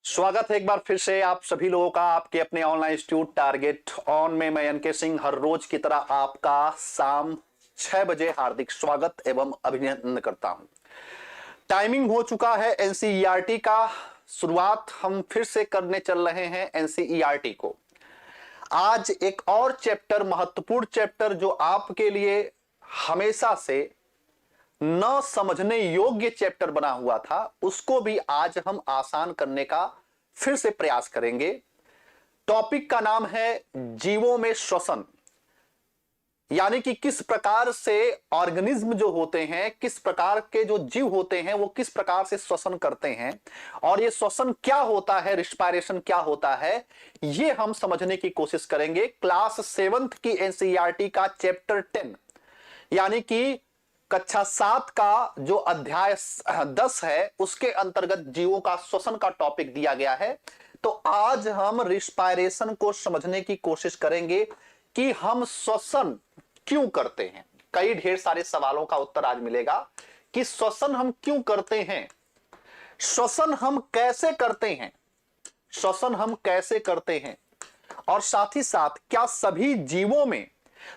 स्वागत है एक बार फिर से आप सभी लोगों का आपके अपने ऑनलाइन इंस्टीट्यूट टारगेट ऑन में। मैं एनके सिंह हर रोज की तरह आपका शाम 6 बजे हार्दिक स्वागत एवं अभिनंदन करता हूं। टाइमिंग हो चुका है एनसीईआरटी का। शुरुआत हम फिर से करने चल रहे हैं एनसीईआरटी को। आज एक और चैप्टर, महत्वपूर्ण चैप्टर जो आपके लिए हमेशा से न समझने योग्य चैप्टर बना हुआ था, उसको भी आज हम आसान करने का फिर से प्रयास करेंगे। टॉपिक का नाम है जीवों में श्वसन, यानी कि किस प्रकार से ऑर्गेनिज्म जो होते हैं, किस प्रकार के जो जीव होते हैं वो किस प्रकार से श्वसन करते हैं और ये श्वसन क्या होता है, रिस्पायरेशन क्या होता है, ये हम समझने की कोशिश करेंगे। क्लास 7th की एनसीईआरटी का चैप्टर 10 यानी कि कक्षा 7 का जो अध्याय 10 है उसके अंतर्गत जीवों का श्वसन का टॉपिक दिया गया है। तो आज हम रिस्पायरेशन को समझने की कोशिश करेंगे कि हम श्वसन क्यों करते हैं। कई ढेर सारे सवालों का उत्तर आज मिलेगा कि श्वसन हम क्यों करते हैं, श्वसन हम कैसे करते हैं, श्वसन हम कैसे करते हैं और साथ ही साथ क्या सभी जीवों में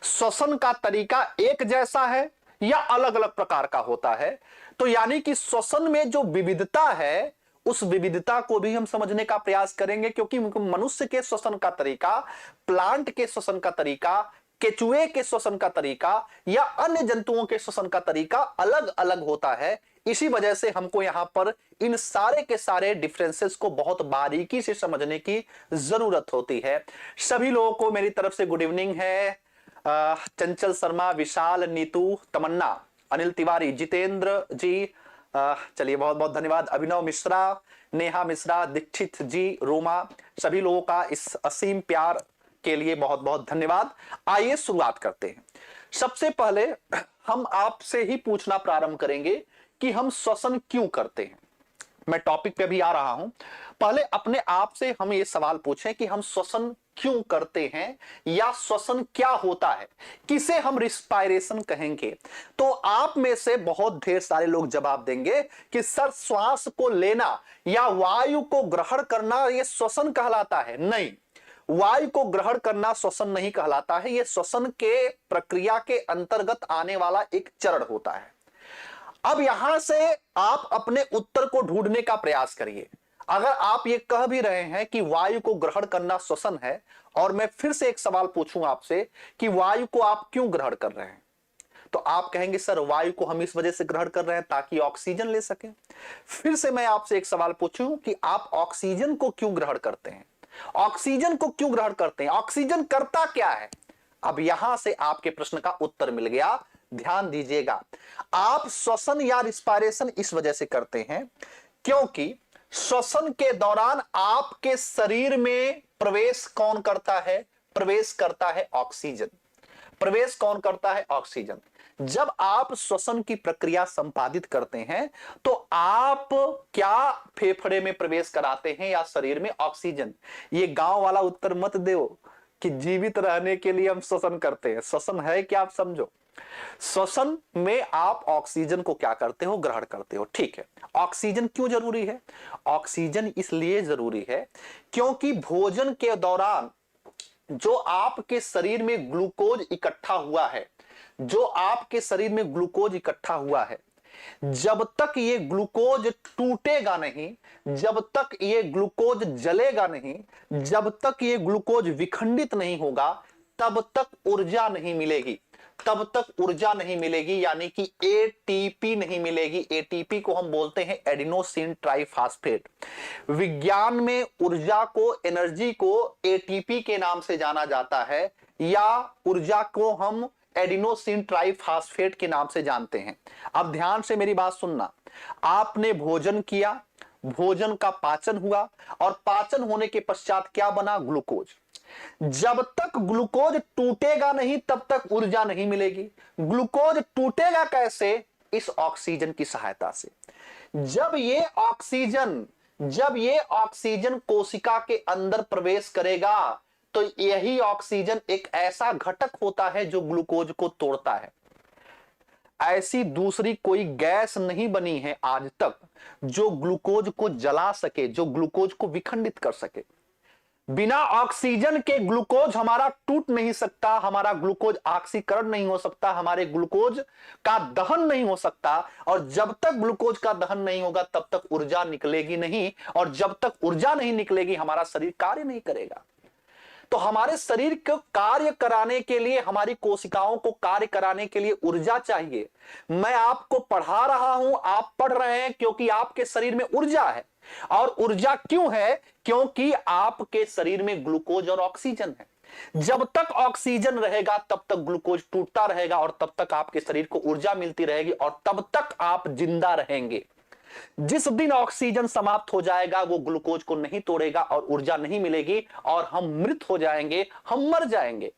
श्वसन का तरीका एक जैसा है या अलग अलग प्रकार का होता है। तो यानी कि श्वसन में जो विविधता है उस विविधता को भी हम समझने का प्रयास करेंगे, क्योंकि मनुष्य के श्वसन का तरीका, प्लांट के श्वसन का तरीका, केचुए के श्वसन का तरीका या अन्य जंतुओं के श्वसन का तरीका अलग अलग होता है। इसी वजह से हमको यहां पर इन सारे के सारे डिफरेंसेस को बहुत बारीकी से समझने की जरूरत होती है। सभी लोगों को मेरी तरफ से गुड इवनिंग है। चंचल शर्मा, विशाल, नीतू, तमन्ना, अनिल तिवारी, जितेंद्र जी, चलिए बहुत बहुत धन्यवाद। अभिनव मिश्रा, नेहा मिश्रा, दीक्षित जी, रोमा, सभी लोगों का इस असीम प्यार के लिए बहुत बहुत धन्यवाद। आइए शुरुआत करते हैं। सबसे पहले हम आपसे ही पूछना प्रारंभ करेंगे कि हम श्वसन क्यों करते हैं। मैं टॉपिक पे भी आ रहा हूं। पहले अपने आप से हम ये सवाल पूछें कि हम श्वसन क्यों करते हैं या श्वसन क्या होता है, किसे हम रिस्पायरेशन कहेंगे। तो आप में से बहुत ढेर सारे लोग जवाब देंगे कि सर श्वास को लेना या वायु को ग्रहण करना यह श्वसन कहलाता है। नहीं, वायु को ग्रहण करना श्वसन नहीं कहलाता है। यह श्वसन के प्रक्रिया के अंतर्गत आने वाला एक चरण होता है। अब यहां से आप अपने उत्तर को ढूंढने का प्रयास करिए। अगर आप ये कह भी रहे हैं कि वायु को ग्रहण करना श्वसन है और मैं फिर से एक सवाल पूछूं आपसे कि वायु को आप क्यों ग्रहण कर रहे हैं, तो आप कहेंगे सर वायु को हम इस वजह से ग्रहण कर रहे हैं ताकि ऑक्सीजन ले सके। फिर से मैं आपसे एक सवाल पूछूं कि आप ऑक्सीजन को क्यों ग्रहण करते हैं, ऑक्सीजन को क्यों ग्रहण करते हैं, ऑक्सीजन करता क्या है। अब यहां से आपके प्रश्न का उत्तर मिल गया। ध्यान दीजिएगा, आप श्वसन या रिस्पायरेशन इस वजह से करते हैं क्योंकि श्वसन के दौरान आपके शरीर में प्रवेश कौन करता है, प्रवेश करता है ऑक्सीजन। प्रवेश कौन करता है, ऑक्सीजन। जब आप श्वसन की प्रक्रिया संपादित करते हैं तो आप क्या फेफड़े में प्रवेश कराते हैं या शरीर में, ऑक्सीजन। ये गांव वाला उत्तर मत दो कि जीवित रहने के लिए हम श्वसन करते हैं। श्वसन है क्या, आप समझो। श्वसन में आप ऑक्सीजन को क्या करते हो, ग्रहण करते हो। ठीक है, ऑक्सीजन क्यों जरूरी है, ऑक्सीजन इसलिए जरूरी है क्योंकि भोजन के दौरान जो आपके शरीर में ग्लूकोज इकट्ठा हुआ है, जो आपके शरीर में ग्लूकोज इकट्ठा हुआ है, जब तक ये ग्लूकोज टूटेगा नहीं, जब तक ये ग्लूकोज जलेगा नहीं, जब तक ये ग्लूकोज विखंडित नहीं होगा, तब तक ऊर्जा नहीं मिलेगी, तब तक ऊर्जा नहीं मिलेगी, यानी कि एटीपी नहीं मिलेगी। एटीपी को हम बोलते हैं एडिनोसिन ट्राइफॉस्फेट। विज्ञान में ऊर्जा को, एनर्जी को एटीपी के नाम से जाना जाता है या ऊर्जा को हम एडिनोसिन ट्राइफॉस्फेट के नाम से जानते हैं। अब ध्यान से मेरी बात सुनना। आपने भोजन किया, भोजन का पाचन हुआ और पाचन होने के पश्चात क्या बना, ग्लूकोज। जब तक ग्लूकोज टूटेगा नहीं तब तक ऊर्जा नहीं मिलेगी। ग्लूकोज टूटेगा कैसे, इस ऑक्सीजन की सहायता से। जब ये ऑक्सीजन कोशिका के अंदर प्रवेश करेगा तो यही ऑक्सीजन एक ऐसा घटक होता है जो ग्लूकोज को तोड़ता है। ऐसी दूसरी कोई गैस नहीं बनी है आज तक जो ग्लूकोज को जला सके, जो ग्लूकोज को विखंडित कर सके। बिना ऑक्सीजन के ग्लूकोज हमारा टूट नहीं सकता, हमारा ग्लूकोज ऑक्सीकरण नहीं हो सकता, हमारे ग्लूकोज का दहन नहीं हो सकता। और जब तक ग्लूकोज का दहन नहीं होगा तब तक ऊर्जा निकलेगी नहीं, और जब तक ऊर्जा नहीं निकलेगी हमारा शरीर कार्य नहीं करेगा। तो हमारे शरीर को कार्य कराने के लिए, हमारी कोशिकाओं को कार्य कराने के लिए ऊर्जा चाहिए। मैं आपको पढ़ा रहा हूं, आप पढ़ रहे हैं क्योंकि आपके शरीर में ऊर्जा है। और ऊर्जा क्यों है? क्योंकि आपके शरीर में ग्लूकोज और ऑक्सीजन है। जब तक ऑक्सीजन रहेगा तब तक ग्लूकोज टूटता रहेगा, और तब तक आपके शरीर को ऊर्जा मिलती रहेगी, और तब तक आप जिंदा रहेंगे। जिस दिन ऑक्सीजन समाप्त हो जाएगा वो ग्लूकोज को नहीं तोड़ेगा और ऊर्जा नहीं मिलेगी, और हम मृत हो जाएंगे, हम मर जाएंगे।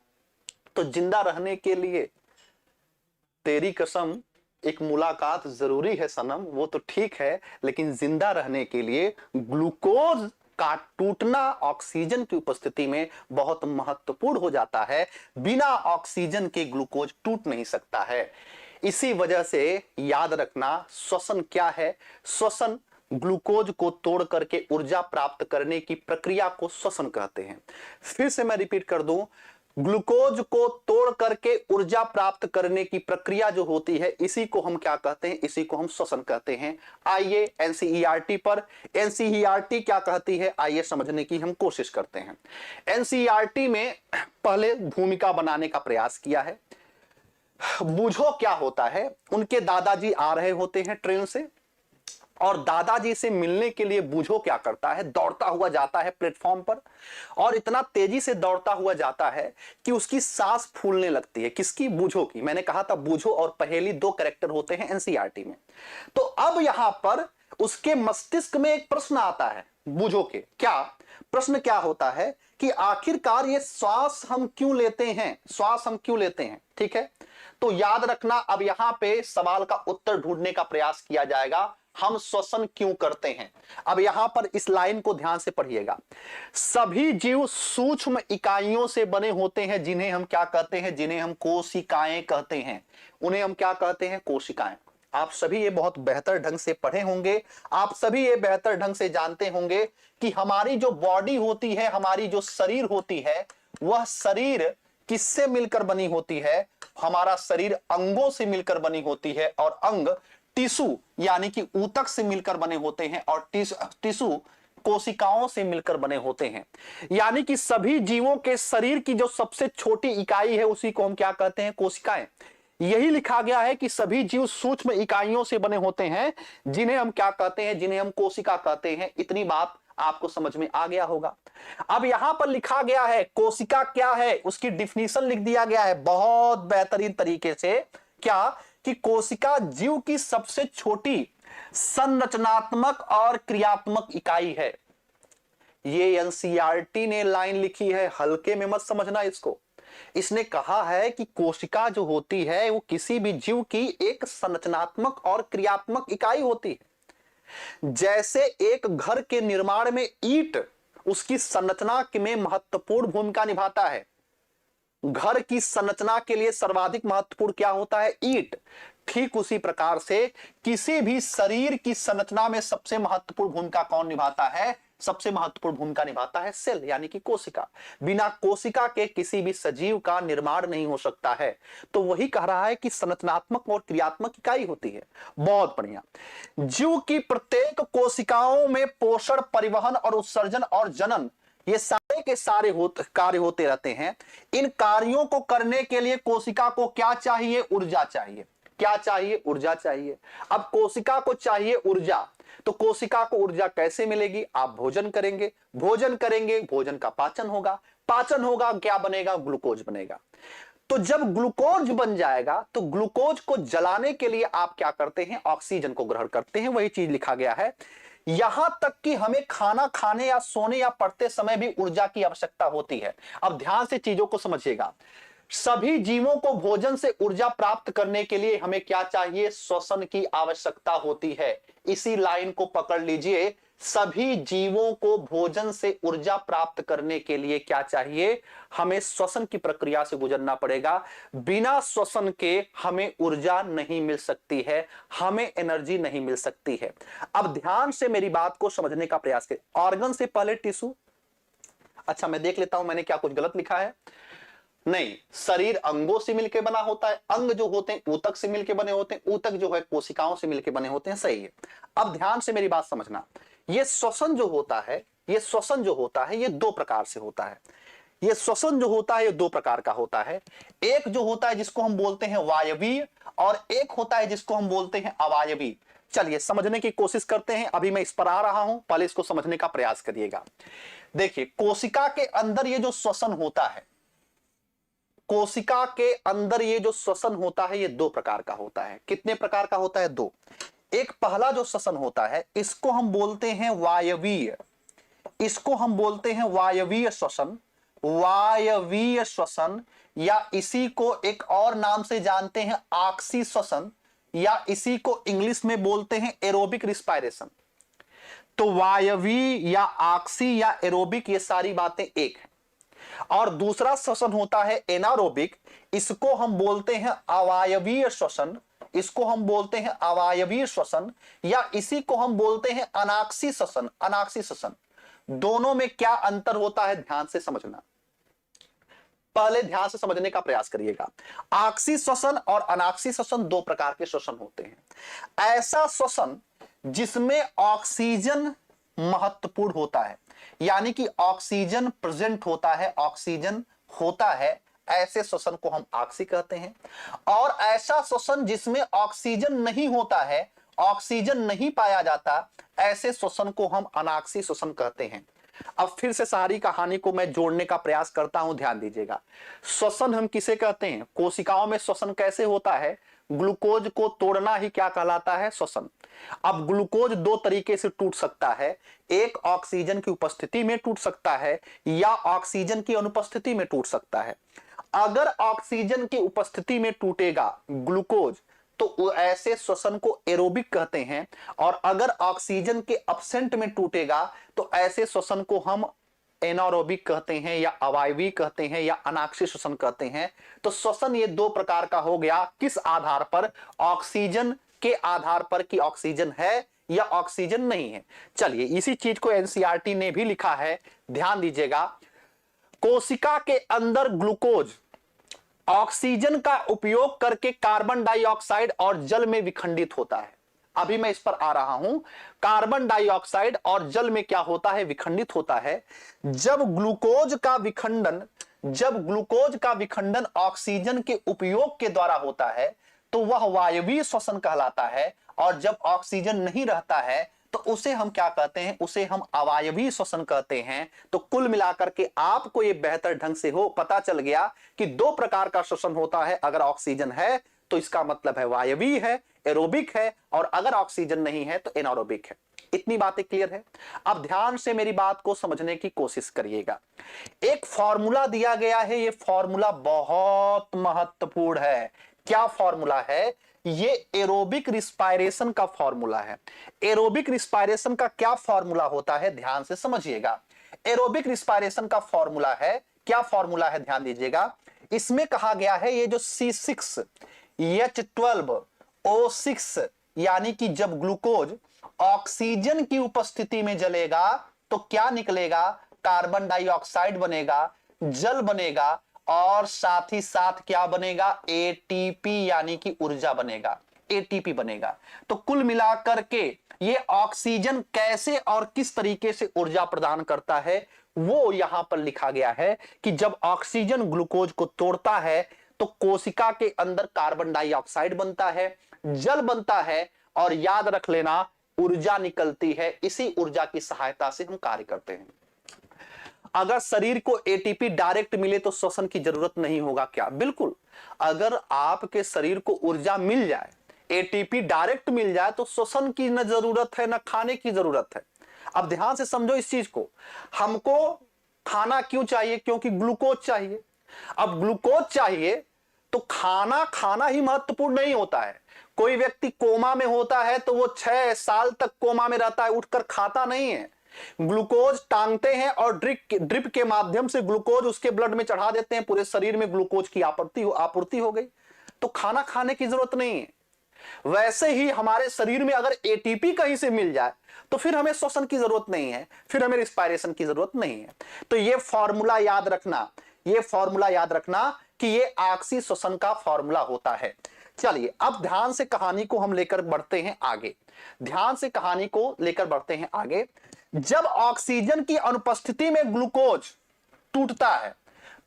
तो जिंदा रहने के लिए तेरी कसम एक मुलाकात जरूरी है सनम, वो तो ठीक है, लेकिन जिंदा रहने के लिए ग्लूकोज का टूटना ऑक्सीजन की उपस्थिति में बहुत महत्वपूर्ण हो जाता है। बिना ऑक्सीजन के ग्लूकोज टूट नहीं सकता है। इसी वजह से याद रखना, श्वसन क्या है? श्वसन ग्लूकोज को तोड़ करके ऊर्जा प्राप्त करने की प्रक्रिया को श्वसन कहते हैं। फिर से मैं रिपीट कर दूं, ग्लूकोज को तोड़ करके ऊर्जा प्राप्त करने की प्रक्रिया जो होती है, इसी को हम क्या कहते हैं? इसी को हम श्वसन कहते हैं। आइए एनसीईआरटी पर, एनसीईआरटी क्या कहती है आइए समझने की हम कोशिश करते हैं। एनसीईआरटी में पहले भूमिका बनाने का प्रयास किया है। बूझो क्या होता है, उनके दादाजी आ रहे होते हैं ट्रेन से, और दादाजी से मिलने के लिए बूझो क्या करता है? दौड़ता हुआ जाता है प्लेटफॉर्म पर, और इतना तेजी से दौड़ता हुआ जाता है कि उसकी सांस फूलने लगती है। किसकी? बूझो की। मैंने कहा था बूझो और पहेली दो कैरेक्टर होते हैं एनसीईआरटी में। तो अब यहां पर उसके मस्तिष्क में एक प्रश्न आता है बूझो के। क्या प्रश्न क्या होता है कि आखिरकार ये श्वास हम क्यों लेते हैं? श्वास हम क्यों लेते हैं? ठीक है, तो याद रखना, अब यहां पे सवाल का उत्तर ढूंढने का प्रयास किया जाएगा। हम श्वसन क्यों करते हैं? अब यहां पर इस लाइन को ध्यान से पढ़िएगा। सभी जीव सूक्ष्म इकाइयों से बने होते हैं, जिन्हें हम क्या कहते हैं? जिन्हें हम कोशिकाएं कहते हैं। उन्हें हम क्या कहते हैं? कोशिकाएं। आप सभी ये बहुत बेहतर ढंग से पढ़े होंगे, आप सभी ये बेहतर ढंग से जानते होंगे कि हमारी जो बॉडी होती है, हमारी जो शरीर होती है, वह शरीर किससे मिलकर बनी होती है? हमारा शरीर अंगों से मिलकर बनी होती है, और अंग टिश्यू यानी कि ऊतक से मिलकर बने होते हैं, और टिश्यू कोशिकाओं से मिलकर बने होते हैं। यानी कि सभी जीवों के शरीर की जो सबसे छोटी इकाई है उसी को हम क्या कहते हैं? कोशिकाएं। यही लिखा गया है कि सभी जीव सूक्ष्म इकाइयों से बने होते हैं, जिन्हें हम क्या कहते हैं? जिन्हें हम कोशिका कहते हैं। इतनी बात आपको समझ में आ गया होगा। अब यहां पर लिखा गया है कोशिका क्या है, उसकी डिफिनीशन लिख दिया गया है बहुत बेहतरीन तरीके से। क्या? कि कोशिका जीव की सबसे छोटी संरचनात्मक और क्रियात्मक इकाई है। ये एनसीईआरटी ने लाइन लिखी है, हल्के में मत समझना इसको। इसने कहा है कि कोशिका जो होती है वो किसी भी जीव की एक संरचनात्मक और क्रियात्मक इकाई होती है। जैसे एक घर के निर्माण में ईंट उसकी संरचना में महत्वपूर्ण भूमिका निभाता है, घर की संरचना के लिए सर्वाधिक महत्वपूर्ण क्या होता है? ईंट। ठीक उसी प्रकार से किसी भी शरीर की संरचना में सबसे महत्वपूर्ण भूमिका कौन निभाता है? सबसे महत्वपूर्ण भूमिका निभाता है सेल यानी कि कोशिका। बिना कोशिका के किसी भी सजीव का निर्माण नहीं हो सकता है। तो वही कह रहा है कि संरचनात्मक और क्रियात्मक इकाई होती है। बहुत बढ़िया। जीव की प्रत्येक कोशिकाओं में पोषण, परिवहन और उत्सर्जन और जनन, ये सारे के सारे कार्य होते रहते हैं। इन कार्यों को करने के लिए कोशिका को क्या चाहिए? ऊर्जा चाहिए। क्या चाहिए? ऊर्जा चाहिए। अब कोशिका को चाहिए ऊर्जा, तो कोशिका को ऊर्जा कैसे मिलेगी? आप भोजन करेंगे, भोजन करेंगे, भोजन का पाचन होगा, पाचन होगा, क्या बनेगा? ग्लूकोज बनेगा। तो जब ग्लूकोज बन जाएगा तो ग्लूकोज को जलाने के लिए आप क्या करते हैं? ऑक्सीजन को ग्रहण करते हैं। वही चीज लिखा गया है। यहां तक कि हमें खाना खाने या सोने या पढ़ते समय भी ऊर्जा की आवश्यकता होती है। अब ध्यान से चीजों को समझिएगा। सभी जीवों को भोजन से ऊर्जा प्राप्त करने के लिए हमें क्या चाहिए? श्वसन की आवश्यकता होती है। इसी लाइन को पकड़ लीजिए सभी जीवों को भोजन से ऊर्जा प्राप्त करने के लिए क्या चाहिए, हमें श्वसन की प्रक्रिया से गुजरना पड़ेगा। बिना श्वसन के हमें ऊर्जा नहीं मिल सकती है, हमें एनर्जी नहीं मिल सकती है। अब ध्यान से मेरी बात को समझने का प्रयास करें। ऑर्गन से पहले टिश्यू। अच्छा, मैं देख लेता हूं मैंने क्या कुछ गलत लिखा है। नहीं, शरीर अंगों से मिलकर बना होता है, अंग जो होते हैं ऊतक से मिलकर बने होते हैं, ऊतक जो है कोशिकाओं से मिलकर बने होते हैं। सही है। अब ध्यान से मेरी बात समझना। ये श्वसन जो होता है, ये श्वसन जो होता है ये दो प्रकार से होता है। ये श्वसन जो होता है ये दो प्रकार का होता है। एक जो होता है जिसको हम बोलते हैं वायवीय, और एक होता है जिसको हम बोलते हैं अवायवीय। चलिए समझने की कोशिश करते हैं। अभी मैं इस पर आ रहा हूं, पहले इसको समझने का प्रयास करिएगा। देखिए, कोशिका के अंदर ये जो श्वसन होता है, कोशिका के अंदर ये जो श्वसन होता है ये दो प्रकार का होता है। कितने प्रकार का होता है? दो। एक पहला जो श्वसन होता है इसको हम बोलते हैं वायवीय, इसको हम बोलते हैं वायवीय श्वसन, वायवीय श्वसन, या इसी को एक और नाम से जानते हैं ऑक्सी श्वसन, या इसी को इंग्लिश में बोलते हैं एरोबिक रिस्पायरेशन। तो वायवीय या ऑक्सी या एरोबिक ये सारी बातें एक है। और दूसरा श्वसन होता है एनारोबिक, इसको हम बोलते हैं अवायवीय श्वसन, इसको हम बोलते हैं अवायवीय श्वसन, या इसी को हम बोलते हैं अनाक्सी श्वसन, अनाक्सी श्वसन। दोनों में क्या अंतर होता है ध्यान से समझना, पहले ध्यान से समझने का प्रयास करिएगा। ऑक्सी श्वसन और अनाक्सी श्वसन दो प्रकार के श्वसन होते हैं। ऐसा श्वसन जिसमें ऑक्सीजन महत्वपूर्ण होता है, यानी कि ऑक्सीजन प्रेजेंट होता है, ऑक्सीजन होता है, ऐसे श्वसन को हम ऑक्सी कहते हैं। और ऐसा श्वसन जिसमें ऑक्सीजन नहीं होता है, ऑक्सीजन नहीं पाया जाता, ऐसे श्वसन को हम अनाक्सी श्वसन कहते हैं। अब फिर से सारी कहानी को मैं जोड़ने का प्रयास करता हूं, ध्यान दीजिएगा। श्वसन हम किसे कहते हैं? कोशिकाओं में श्वसन कैसे होता है? ग्लूकोज को तोड़ना ही क्या कहलाता है? श्वसन। अब ग्लूकोज दो तरीके से टूट सकता है, एक ऑक्सीजन की उपस्थिति में टूट सकता है या ऑक्सीजन की अनुपस्थिति में टूट सकता है। अगर ऑक्सीजन की उपस्थिति में टूटेगा ग्लूकोज तो ऐसे श्वसन को एरोबिक कहते हैं, और अगर ऑक्सीजन के एब्सेंट में टूटेगा तो ऐसे श्वसन को हम एनारोबिक कहते हैं या अवायवीय कहते हैं या अनाक्सी श्वसन कहते हैं। तो श्वसन ये दो प्रकार का हो गया। किस आधार पर? ऑक्सीजन के आधार पर कि ऑक्सीजन है या ऑक्सीजन नहीं है। चलिए, इसी चीज को एनसीईआरटी ने भी लिखा है, ध्यान दीजिएगा। कोशिका के अंदर ग्लूकोज ऑक्सीजन का उपयोग करके कार्बन डाइऑक्साइड और जल में विखंडित होता है। अभी मैं इस पर आ रहा हूं। कार्बन डाइऑक्साइड और जल में क्या होता है? विखंडित होता है। जब ग्लूकोज का विखंडन ऑक्सीजन के उपयोग के द्वारा होता है तो वह वायवीय श्वसन कहलाता है, और जब ऑक्सीजन नहीं रहता है तो उसे हम क्या कहते हैं? उसे हम अवायवीय श्वसन कहते हैं। तो कुल मिलाकर के आपको यह बेहतर ढंग से पता चल गया कि दो प्रकार का श्वसन होता है। अगर ऑक्सीजन है तो इसका मतलब है वायवीय है, एरोबिक है, और अगर ऑक्सीजन नहीं है तो एनारोबिक है। इतनी बातें क्लियर है? अब ध्यान से मेरी बात को समझने की कोशिश करिएगा। एक फॉर्मूला दिया गया है, यह फॉर्मूला बहुत महत्वपूर्ण है। क्या फॉर्मूला है? ये एरोबिक रिस्पायरेशन का फॉर्मूला है। एरोबिक रिस्पायरेशन का क्या फॉर्मूला होता है ध्यान से समझिएगा। एरोबिक रिस्पायरेशन का फॉर्मूला है, क्या फॉर्मूला है ध्यान दीजिएगा। इसमें कहा गया है ये जो C6H12O6, यानी कि जब ग्लूकोज ऑक्सीजन की उपस्थिति में जलेगा तो क्या निकलेगा? कार्बन डाइऑक्साइड बनेगा, जल बनेगा, और साथ ही साथ क्या बनेगा? एटीपी, यानी कि ऊर्जा बनेगा, एटीपी बनेगा। तो कुल मिलाकर के ये ऑक्सीजन कैसे और किस तरीके से ऊर्जा प्रदान करता है वो यहां पर लिखा गया है कि जब ऑक्सीजन ग्लूकोज को तोड़ता है तो कोशिका के अंदर कार्बन डाइऑक्साइड बनता है, जल बनता है, और याद रख लेना ऊर्जा निकलती है। इसी ऊर्जा की सहायता से हम कार्य करते हैं। अगर शरीर को एटीपी डायरेक्ट मिले तो श्वसन की जरूरत नहीं होगा क्या? बिल्कुल। अगर आपके शरीर को ऊर्जा मिल जाए, एटीपी डायरेक्ट मिल जाए, तो श्वसन की न जरूरत है न खाने की जरूरत है। अब ध्यान से समझो इस चीज को। हमको खाना क्यों चाहिए? क्योंकि ग्लूकोज चाहिए। अब ग्लूकोज चाहिए तो खाना खाना ही महत्वपूर्ण नहीं होता है। कोई व्यक्ति कोमा में होता है तो वो 6 साल तक कोमा में रहता है, उठकर खाता नहीं है। ग्लूकोज टांगते हैं और ड्रिप के माध्यम से ग्लूकोज उसके ब्लड में चढ़ा देते हैं, पूरे शरीर में ग्लूकोज की आपूर्ति हो गई, तो खाना खाने की जरूरत नहीं है। वैसे ही हमारे शरीर में अगर एटीपी कहीं से मिल जाए तो फिर हमें श्वसन की जरूरत नहीं है, फिर हमें रिस्पायरेशन की जरूरत नहीं है। तो ये फॉर्मूला याद रखना, ये फॉर्मूला याद रखना कि ये ऑक्सी श्वसन का फॉर्मूला होता है। चलिए अब ध्यान से कहानी को हम लेकर बढ़ते हैं आगे, ध्यान से कहानी को लेकर बढ़ते हैं आगे। जब ऑक्सीजन की अनुपस्थिति में ग्लूकोज टूटता है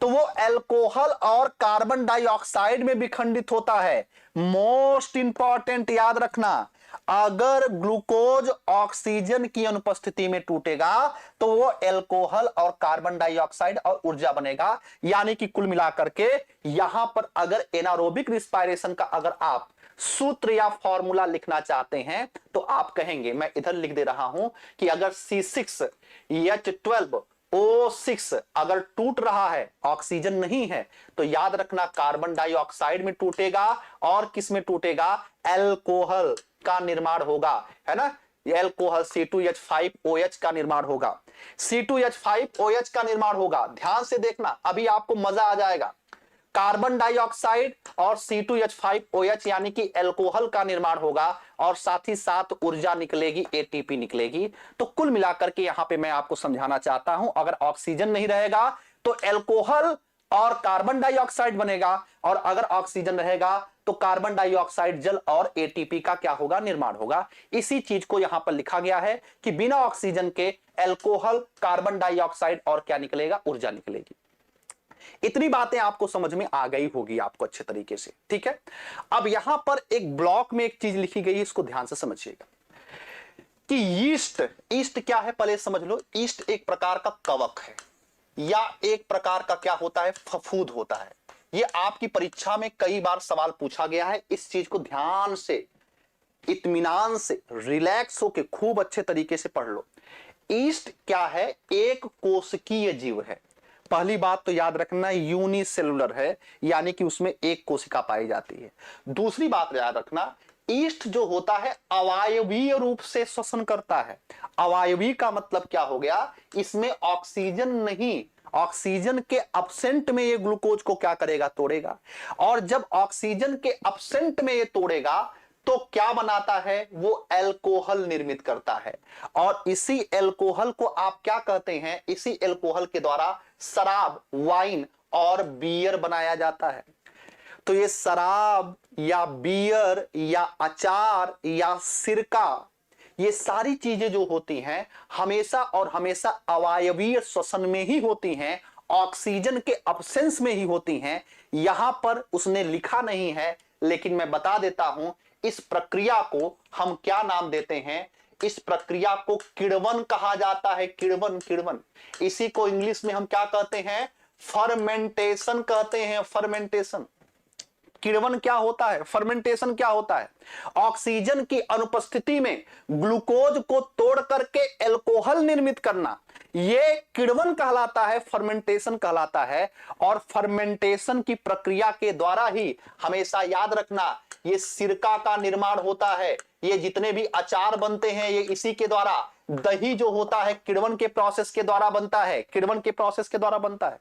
तो वो अल्कोहल और कार्बन डाइऑक्साइड में विखंडित होता है। मोस्ट इंपॉर्टेंट याद रखना, अगर ग्लूकोज ऑक्सीजन की अनुपस्थिति में टूटेगा तो वो अल्कोहल और कार्बन डाइऑक्साइड और ऊर्जा बनेगा। यानी कि कुल मिलाकर के यहां पर अगर एनारोबिक रिस्पायरेशन का अगर आप सूत्र या फॉर्मूला लिखना चाहते हैं तो आप कहेंगे, मैं इधर लिख दे रहा हूं कि अगर C6H12O6 अगर टूट रहा है, ऑक्सीजन नहीं है, तो याद रखना कार्बन डाइऑक्साइड में टूटेगा और किस में टूटेगा, अल्कोहल का निर्माण होगा, है ना। अल्कोहल C2H5OH का निर्माण होगा, C2H5OH का निर्माण होगा। ध्यान से देखना, अभी आपको मजा आ जाएगा। कार्बन डाइऑक्साइड और C2H5OH यानी कि अल्कोहल का निर्माण होगा और साथ ही साथ ऊर्जा निकलेगी, एटीपी निकलेगी। तो कुल मिलाकर के यहां पे मैं आपको समझाना चाहता हूं, अगर ऑक्सीजन नहीं रहेगा तो अल्कोहल और कार्बन डाइऑक्साइड बनेगा, और अगर ऑक्सीजन रहेगा तो कार्बन डाइऑक्साइड जल और एटीपी का क्या होगा, निर्माण होगा। इसी चीज को यहां पर लिखा गया है कि बिना ऑक्सीजन के अल्कोहल, कार्बन डाइऑक्साइड और क्या निकलेगा, ऊर्जा निकलेगी। इतनी बातें आपको समझ में आ गई होगी आपको अच्छे तरीके से, ठीक है। अब यहां पर एक ब्लॉक में एक चीज लिखी गई है, इसको ध्यान से समझिएगा कि ईस्ट क्या है, पहले समझ लो। ईस्ट एक प्रकार का कवक है या एक प्रकार का क्या होता है, फफूंद होता है। ये आपकी परीक्षा में कई बार सवाल पूछा गया है। इस चीज को ध्यान से, इत्मीनान से, रिलैक्स होकर खूब अच्छे तरीके से पढ़ लो। ईस्ट क्या है, एक कोशिकीय जीव है। पहली बात तो याद रखना, यूनिसेलुलर है, यानी कि उसमें एक कोशिका पाई जाती है। दूसरी बात याद रखना, ईस्ट जो होता है अवायवीय रूप से श्वसन करता है। अवायवी का मतलब क्या हो गया, इसमें ऑक्सीजन नहीं, ऑक्सीजन के अब्सेंट में ये ग्लूकोज को क्या करेगा, तोड़ेगा। और जब ऑक्सीजन के अब्सेंट में ये तोड़ेगा तो क्या बनाता है, वो अल्कोहल निर्मित करता है। और इसी अल्कोहल को आप क्या कहते हैं, इसी अल्कोहल के द्वारा शराब, वाइन और बियर बनाया जाता है। तो ये शराब या बियर या अचार या सिरका, ये सारी चीजें जो होती हैं हमेशा और हमेशा अवायवीय श्वसन में ही होती हैं, ऑक्सीजन के अब्सेंस में ही होती हैं। यहां पर उसने लिखा नहीं है, लेकिन मैं बता देता हूं, इस प्रक्रिया को हम क्या नाम देते हैं, इस प्रक्रिया को किण्वन कहा जाता है। किण्वन, इसी को इंग्लिश में हम क्या कहते हैं, फर्मेंटेशन कहते हैं। फर्मेंटेशन, किण्वन क्या होता है, फर्मेंटेशन क्या होता है, ऑक्सीजन की अनुपस्थिति में ग्लूकोज को तोड़ करके अल्कोहल निर्मित करना, ये किण्वन कहलाता है, फर्मेंटेशन कहलाता है। और फर्मेंटेशन की प्रक्रिया के द्वारा ही हमेशा याद रखना, ये सिरका का निर्माण होता है। ये जितने भी अचार बनते हैं ये इसी के द्वारा, दही जो होता है किण्वन के प्रोसेस के द्वारा बनता है, किण्वन के प्रोसेस के द्वारा बनता है।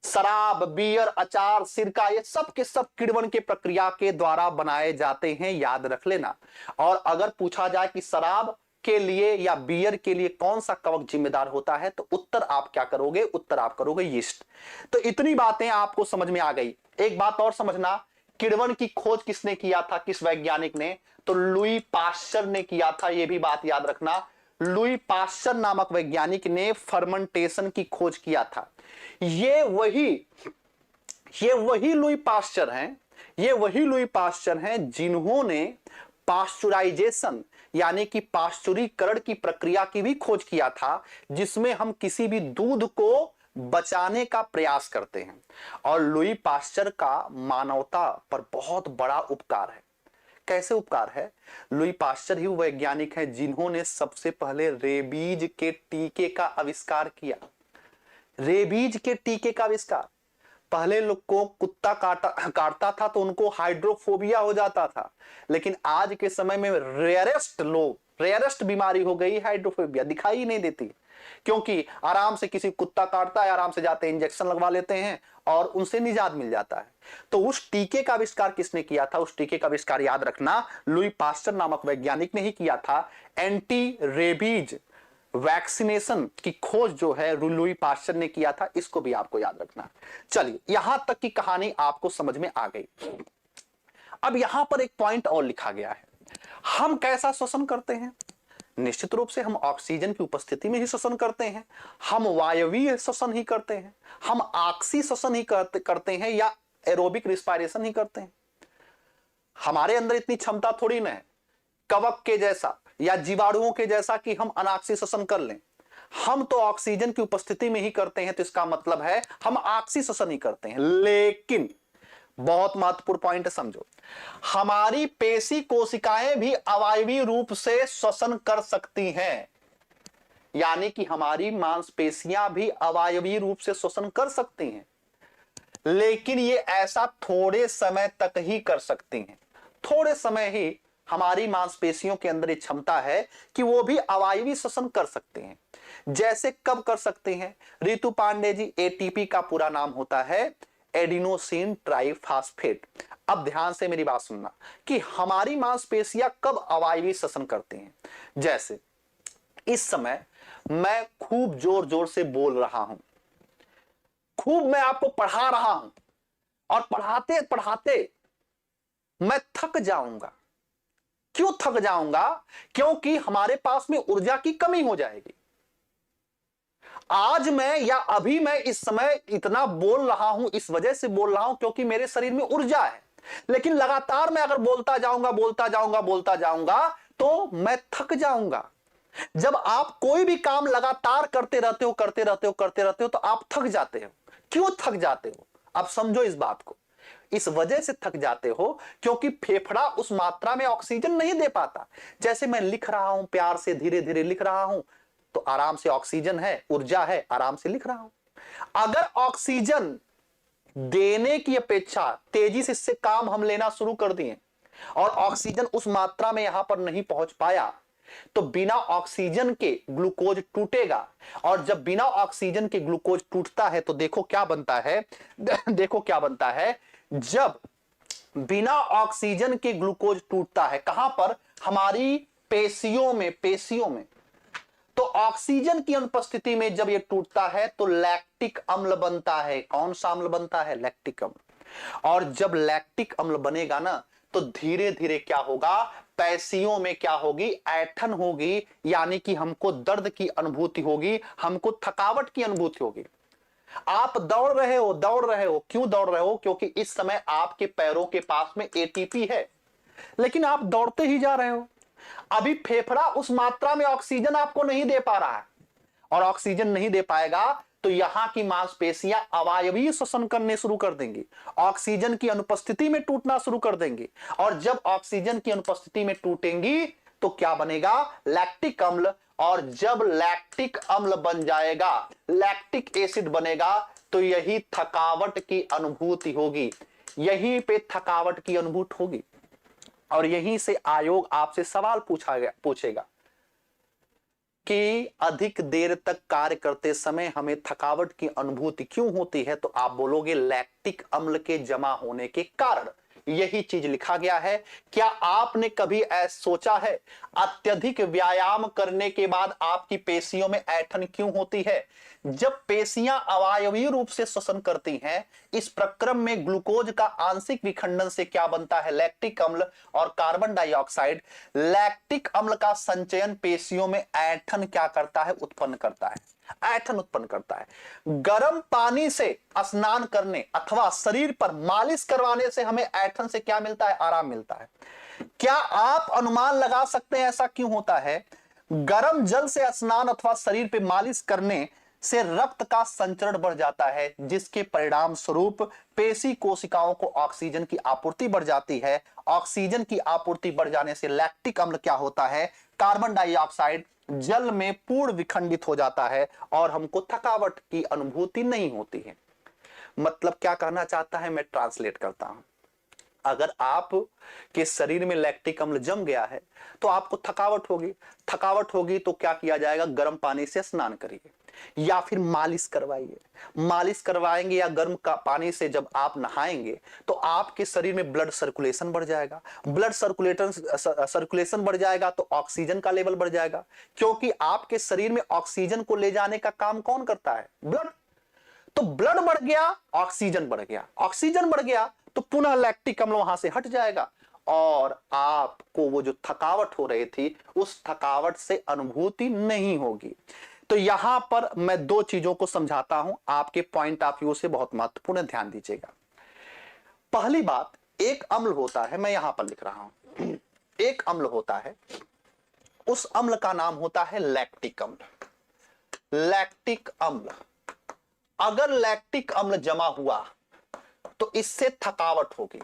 शराब, बियर, अचार, सिरका, ये सब के सब किण्वन के प्रक्रिया के द्वारा बनाए जाते हैं, याद रख लेना। और अगर पूछा जाए कि शराब के लिए या बियर के लिए कौन सा कवक जिम्मेदार होता है, तो उत्तर आप क्या करोगे, उत्तर आप करोगे यीस्ट। तो इतनी बातें आपको समझ में आ गई। एक बात और समझना, किण्वन की खोज किसने किया था, किस वैज्ञानिक ने, तो लुई पाश्चर ने किया था। यह भी बात याद रखना, लुई पाश्चर नामक वैज्ञानिक ने फर्मेंटेशन की खोज किया था। ये वही लुई पाश्चर हैं, ये वही लुई पाश्चर हैं जिन्होंने पाश्चुराइजेशन यानी कि पाश्चुरीकरण की प्रक्रिया की भी खोज किया था, जिसमें हम किसी भी दूध को बचाने का प्रयास करते हैं। और लुई पाश्चर का मानवता पर बहुत बड़ा उपकार है। कैसे उपकार है, लुई पाश्चर ही वैज्ञानिक हैं जिन्होंने सबसे पहले रेबीज के टीके का आविष्कार किया। रेबीज के टीके का आविष्कार, पहले लोग को कुत्ता काटता था तो उनको हाइड्रोफोबिया हो जाता था, लेकिन आज के समय में रेयरेस्ट बीमारी हो गई हाइड्रोफोबिया, दिखाई ही नहीं देती, क्योंकि आराम से किसी कुत्ता काटता है, आराम से जाते हैं इंजेक्शन लगवा लेते हैं और उनसे निजात मिल जाता है। तो उस टीके का आविष्कार किसने किया था? उस टीके का आविष्कार याद रखना लुई पास्चर नामक वैज्ञानिक ने ही किया था। एंटी रेबीज वैक्सीनेशन की खोज जो है लुई पास्चर ने किया था, इसको भी आपको याद रखना। चलिए, यहां तक की कहानी आपको समझ में आ गई। अब यहां पर एक पॉइंट और लिखा गया है, हम कैसा श्वसन करते हैं? निश्चित रूप से हम ऑक्सीजन की उपस्थिति में ही श्वसन करते हैं, हम वायवीय श्वसन ही करते हैं, हम ऑक्सी श्वसन ही करते हैं या एरोबिक रिस्पायरेशन ही करते हैं। हमारे अंदर इतनी क्षमता थोड़ी ना है कवक के जैसा या जीवाणुओं के जैसा कि हम अनाक्सी श्वसन कर लें। हम तो ऑक्सीजन की उपस्थिति में ही करते हैं, तो इसका मतलब है हम ऑक्सी श्वसन ही करते हैं। लेकिन बहुत महत्वपूर्ण पॉइंट समझो, हमारी पेशी कोशिकाएं भी अवायवीय रूप से श्वसन कर सकती हैं, यानी कि हमारी मांसपेशियां भी अवायवीय रूप से श्वसन कर सकती हैं, लेकिन ये ऐसा थोड़े समय तक ही कर सकती हैं। थोड़े समय ही हमारी मांसपेशियों के अंदर ये क्षमता है कि वो भी अवायवीय श्वसन कर सकते हैं। जैसे कब कर सकते हैं? रितु पांडे जी, एटीपी का पूरा नाम होता है एडिनोसिन ट्राइफॉस्फेट। अब ध्यान से मेरी बात सुनना कि हमारी मांसपेशियां कब अवायवीय श्वसन करते हैं। जैसे इस समय मैं खूब जोर जोर से बोल रहा हूं, खूब मैं आपको पढ़ा रहा हूं, और पढ़ाते पढ़ाते मैं थक जाऊंगा। क्यों थक जाऊंगा? क्योंकि हमारे पास में ऊर्जा की कमी हो जाएगी। आज मैं या अभी मैं इस समय इतना बोल रहा हूं, इस वजह से बोल रहा हूं क्योंकि मेरे शरीर में ऊर्जा है, लेकिन लगातार मैं अगर बोलता जाऊंगा तो मैं थक जाऊंगा। जब आप कोई भी काम लगातार करते रहते हो तो आप थक जाते हो। क्यों थक जाते हो? अब समझो इस बात को। इस वजह से थक जाते हो क्योंकि फेफड़ा उस मात्रा में ऑक्सीजन नहीं दे पाता। जैसे मैं लिख रहा हूं, प्यार से धीरे धीरे लिख रहा हूं, तो आराम से ऑक्सीजन है, ऊर्जा है, आराम से लिख रहा हूं। अगर ऑक्सीजन देने की अपेक्षा तेजी से इससे काम हम लेना शुरू कर दिए और ऑक्सीजन उस मात्रा में यहां पर नहीं पहुंच पाया, तो बिना ऑक्सीजन के ग्लूकोज टूटेगा, और जब बिना ऑक्सीजन के ग्लूकोज टूटता है तो देखो क्या बनता है, जब बिना ऑक्सीजन के ग्लूकोज टूटता है, कहां पर? हमारी पेशियों में, तो ऑक्सीजन की अनुपस्थिति में जब यह टूटता है तो लैक्टिक अम्ल बनता है। कौन सा अम्ल बनता है? लैक्टिक अम्ल। और जब लैक्टिक अम्ल बनेगा ना, तो धीरे धीरे क्या होगा? पेशियों में क्या होगी? ऐंठन होगी, यानी कि हमको दर्द की अनुभूति होगी, हमको थकावट की अनुभूति होगी। आप दौड़ रहे हो। क्यों दौड़ रहे हो? क्योंकि इस समय आपके पैरों के पास में एटीपी है, लेकिन आप दौड़ते ही जा रहे हो। अभी फेफड़ा उस मात्रा में ऑक्सीजन आपको नहीं दे पा रहा है, और ऑक्सीजन नहीं दे पाएगा तो यहां की मांसपेशियां अवायवीय श्वसन करने शुरू कर देंगी, ऑक्सीजन की अनुपस्थिति में टूटना शुरू कर देंगी। और जब ऑक्सीजन की अनुपस्थिति में टूटेंगी तो क्या बनेगा? लैक्टिक अम्ल। और जब लैक्टिक अम्ल बन जाएगा, लैक्टिक एसिड बनेगा, तो यही थकावट की अनुभूति होगी, यहीं पे थकावट की अनुभूति होगी। और यहीं से आयोग आपसे सवाल पूछेगा कि अधिक देर तक कार्य करते समय हमें थकावट की अनुभूति क्यों होती है? तो आप बोलोगे लैक्टिक अम्ल के जमा होने के कारण। यही चीज लिखा गया है। क्या आपने कभी ऐसा सोचा है अत्यधिक व्यायाम करने के बाद आपकी पेशियों में ऐंठन क्यों होती है? जब पेशियां अवायवीय रूप से श्वसन करती हैं, इस प्रक्रम में ग्लूकोज का आंशिक विखंडन से क्या बनता है? लैक्टिक अम्ल और कार्बन डाइऑक्साइड। लैक्टिक अम्ल का संचयन पेशियों में ऐंठन क्या करता है? उत्पन्न करता है, ऐंठन उत्पन्न करता है। गर्म पानी से स्नान करने अथवा शरीर पर मालिश करवाने से हमें ऐंठन से क्या मिलता है? आराम मिलता है। क्या आप अनुमान लगा सकते हैं ऐसा क्यों होता है? गर्म जल से स्नान अथवा शरीर पे मालिश करने से रक्त का संचरण बढ़ जाता है, जिसके परिणाम स्वरूप पेशी कोशिकाओं को ऑक्सीजन की आपूर्ति बढ़ जाती है। ऑक्सीजन की आपूर्ति बढ़ जाने से लैक्टिक अम्ल क्या होता है? कार्बन डाइऑक्साइड जल में पूर्ण विखंडित हो जाता है और हमको थकावट की अनुभूति नहीं होती है। मतलब क्या कहना चाहता है, मैं ट्रांसलेट करता हूं। अगर आप के शरीर में लैक्टिक अम्ल जम गया है तो आपको थकावट होगी। थकावट होगी तो क्या किया जाएगा, गर्म पानी से स्नान करिए या फिर मालिश करवाइए। मालिश करवाएंगे या गर्म का पानी से जब आप नहाएंगे तो आपके शरीर में ब्लड सर्कुलेशन बढ़ जाएगा। ब्लड सर्कुलेशन बढ़ जाएगा तो ऑक्सीजन का लेवल बढ़ जाएगा, क्योंकि आपके शरीर में ऑक्सीजन को ले जाने का काम कौन करता है, ब्लड। तो ब्लड बढ़ गया, ऑक्सीजन बढ़ गया, ऑक्सीजन बढ़ गया तो पुनः लैक्टिक अम्ल वहां से हट जाएगा और आपको वो जो थकावट हो रही थी उस थकावट से अनुभूति नहीं होगी। तो यहां पर मैं दो चीजों को समझाता हूं, आपके पॉइंट ऑफ व्यू से बहुत महत्वपूर्ण, ध्यान दीजिएगा। पहली बात, एक अम्ल होता है, मैं यहां पर लिख रहा हूं, एक अम्ल होता है, उस अम्ल का नाम होता है लैक्टिक अम्ल। लैक्टिक अम्ल, अगर लैक्टिक अम्ल जमा हुआ तो इससे थकावट होगी,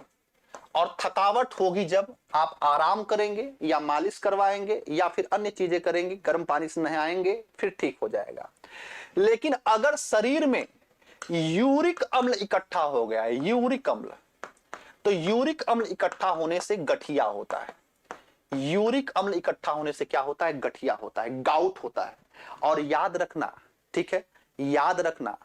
और थकावट होगी जब आप आराम करेंगे या मालिश करवाएंगे या फिर अन्य चीजें करेंगे, गर्म पानी से नहाएंगे, फिर ठीक हो जाएगा। लेकिन अगर शरीर में यूरिक अम्ल इकट्ठा हो गया है, यूरिक अम्ल, तो यूरिक अम्ल इकट्ठा होने से गठिया होता है। यूरिक अम्ल इकट्ठा होने से क्या होता है, गठिया होता है, गाउट होता है। और याद रखना, ठीक है, याद रखना,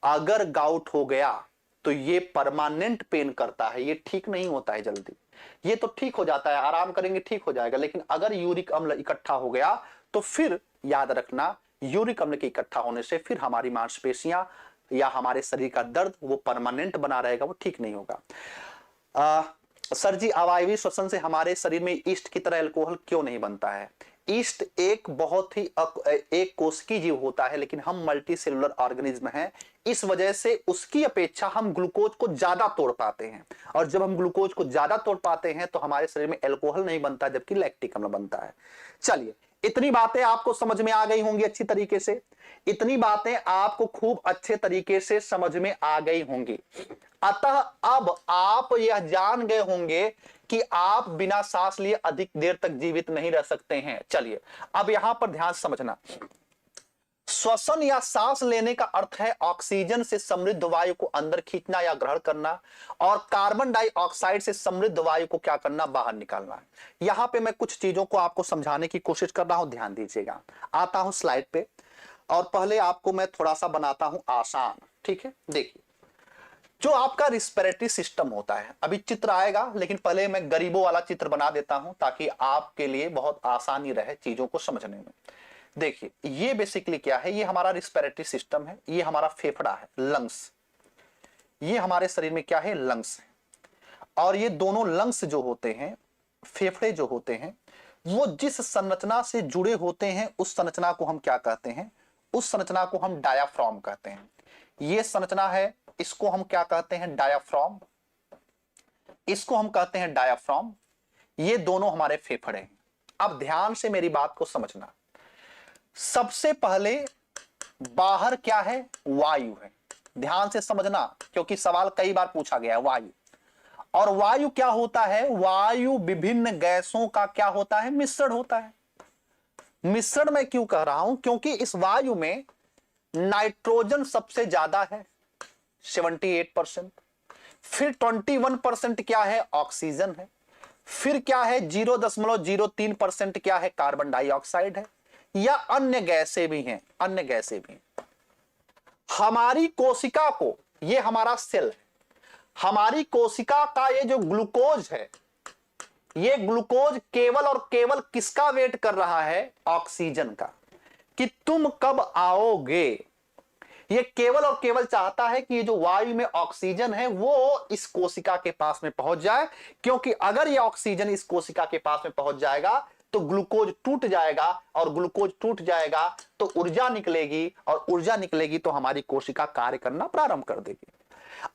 अगर गाउट हो गया तो ये परमानेंट पेन करता है, ये ठीक नहीं होता है जल्दी। ये तो ठीक हो जाता है, आराम करेंगे ठीक हो जाएगा, लेकिन अगर यूरिक अम्ल इकट्ठा हो गया तो फिर याद रखना, यूरिक अम्ल के इकट्ठा होने से फिर हमारी मांसपेशियां या हमारे शरीर का दर्द वो परमानेंट बना रहेगा, वो ठीक नहीं होगा। सर जी, अवायवीय श्वसन से हमारे शरीर में ईस्ट की तरह अल्कोहल क्यों नहीं बनता है? ईस्ट एक बहुत ही एक कोशिकीय जीव होता है, लेकिन हम मल्टी सेलुलर ऑर्गेनिज्म हैं, इस वजह से उसकी अपेक्षा हम ग्लूकोज को ज्यादा तोड़ पाते हैं, और जब हम ग्लूकोज को ज्यादा तोड़ पाते हैं तो हमारे शरीर में अल्कोहल नहीं बनता, जबकि लैक्टिक अम्ल बनता है। चलिए, इतनी बातें आपको समझ में आ गई होंगी अच्छी तरीके से, इतनी बातें आपको खूब अच्छे तरीके से समझ में आ गई होंगी। अतः अब आप यह जान गए होंगे कि आप बिना सांस लिए अधिक देर तक जीवित नहीं रह सकते हैं। चलिए, अब यहां पर ध्यान समझना, श्वसन या सांस लेने का अर्थ है ऑक्सीजन से समृद्ध वायु को अंदर खींचना या ग्रहण करना, और कार्बन डाइऑक्साइड से समृद्ध वायु को क्या करना, बाहर निकालना। यहां पे मैं कुछ चीजों को आपको समझाने की कोशिश कर रहा हूं, ध्यान दीजिएगा। आता हूं स्लाइड पे, और पहले आपको मैं थोड़ा सा बनाता हूं आसान, ठीक है। देखिए, जो आपका रिस्पिरेटरी सिस्टम होता है, अभी चित्र आएगा, लेकिन पहले मैं गरीबों वाला चित्र बना देता हूं ताकि आपके लिए बहुत आसानी रहे चीजों को समझने में। देखिए, ये बेसिकली क्या है, ये हमारा रिस्पिरेटरी सिस्टम है, ये हमारा फेफड़ा है, लंग्स। ये हमारे शरीर में क्या है, लंग्स है। और ये दोनों लंग्स जो होते हैं, फेफड़े जो होते हैं, वो जिस संरचना से जुड़े होते हैं उस संरचना को हम क्या कहते हैं, उस संरचना को हम डायाफ्राम कहते हैं। ये संरचना है, इसको हम क्या कहते हैं, डायाफ्राम। इसको हम कहते हैं डायाफ्राम। ये दोनों हमारे फेफड़े हैं। अब ध्यान से मेरी बात को समझना, सबसे पहले बाहर क्या है, वायु है। ध्यान से समझना, क्योंकि सवाल कई बार पूछा गया है, वायु। और वायु क्या होता है, वायु विभिन्न गैसों का क्या होता है, मिश्रण होता है। मिश्रण मैं क्यों कह रहा हूं, क्योंकि इस वायु में नाइट्रोजन सबसे ज्यादा है 78%, फिर 21% क्या है, ऑक्सीजन है, फिर क्या है 0.03% क्या है, कार्बन डाइऑक्साइड है, या अन्य गैसें भी हैं, अन्य गैसें भी। हमारी कोशिका को, ये हमारा सेल है, हमारी कोशिका का ये जो ग्लूकोज है, ये ग्लूकोज केवल और केवल किसका वेट कर रहा है, ऑक्सीजन का, कि तुम कब आओगे। ये केवल और केवल चाहता है कि ये जो वायु में ऑक्सीजन है वो इस कोशिका के पास में पहुंच जाए, क्योंकि अगर ये ऑक्सीजन इस कोशिका के पास में पहुंच जाएगा तो ग्लूकोज टूट जाएगा, और ग्लूकोज टूट जाएगा तो ऊर्जा निकलेगी, और ऊर्जा निकलेगी तो हमारी कोशिका कार्य करना प्रारंभ कर देगी।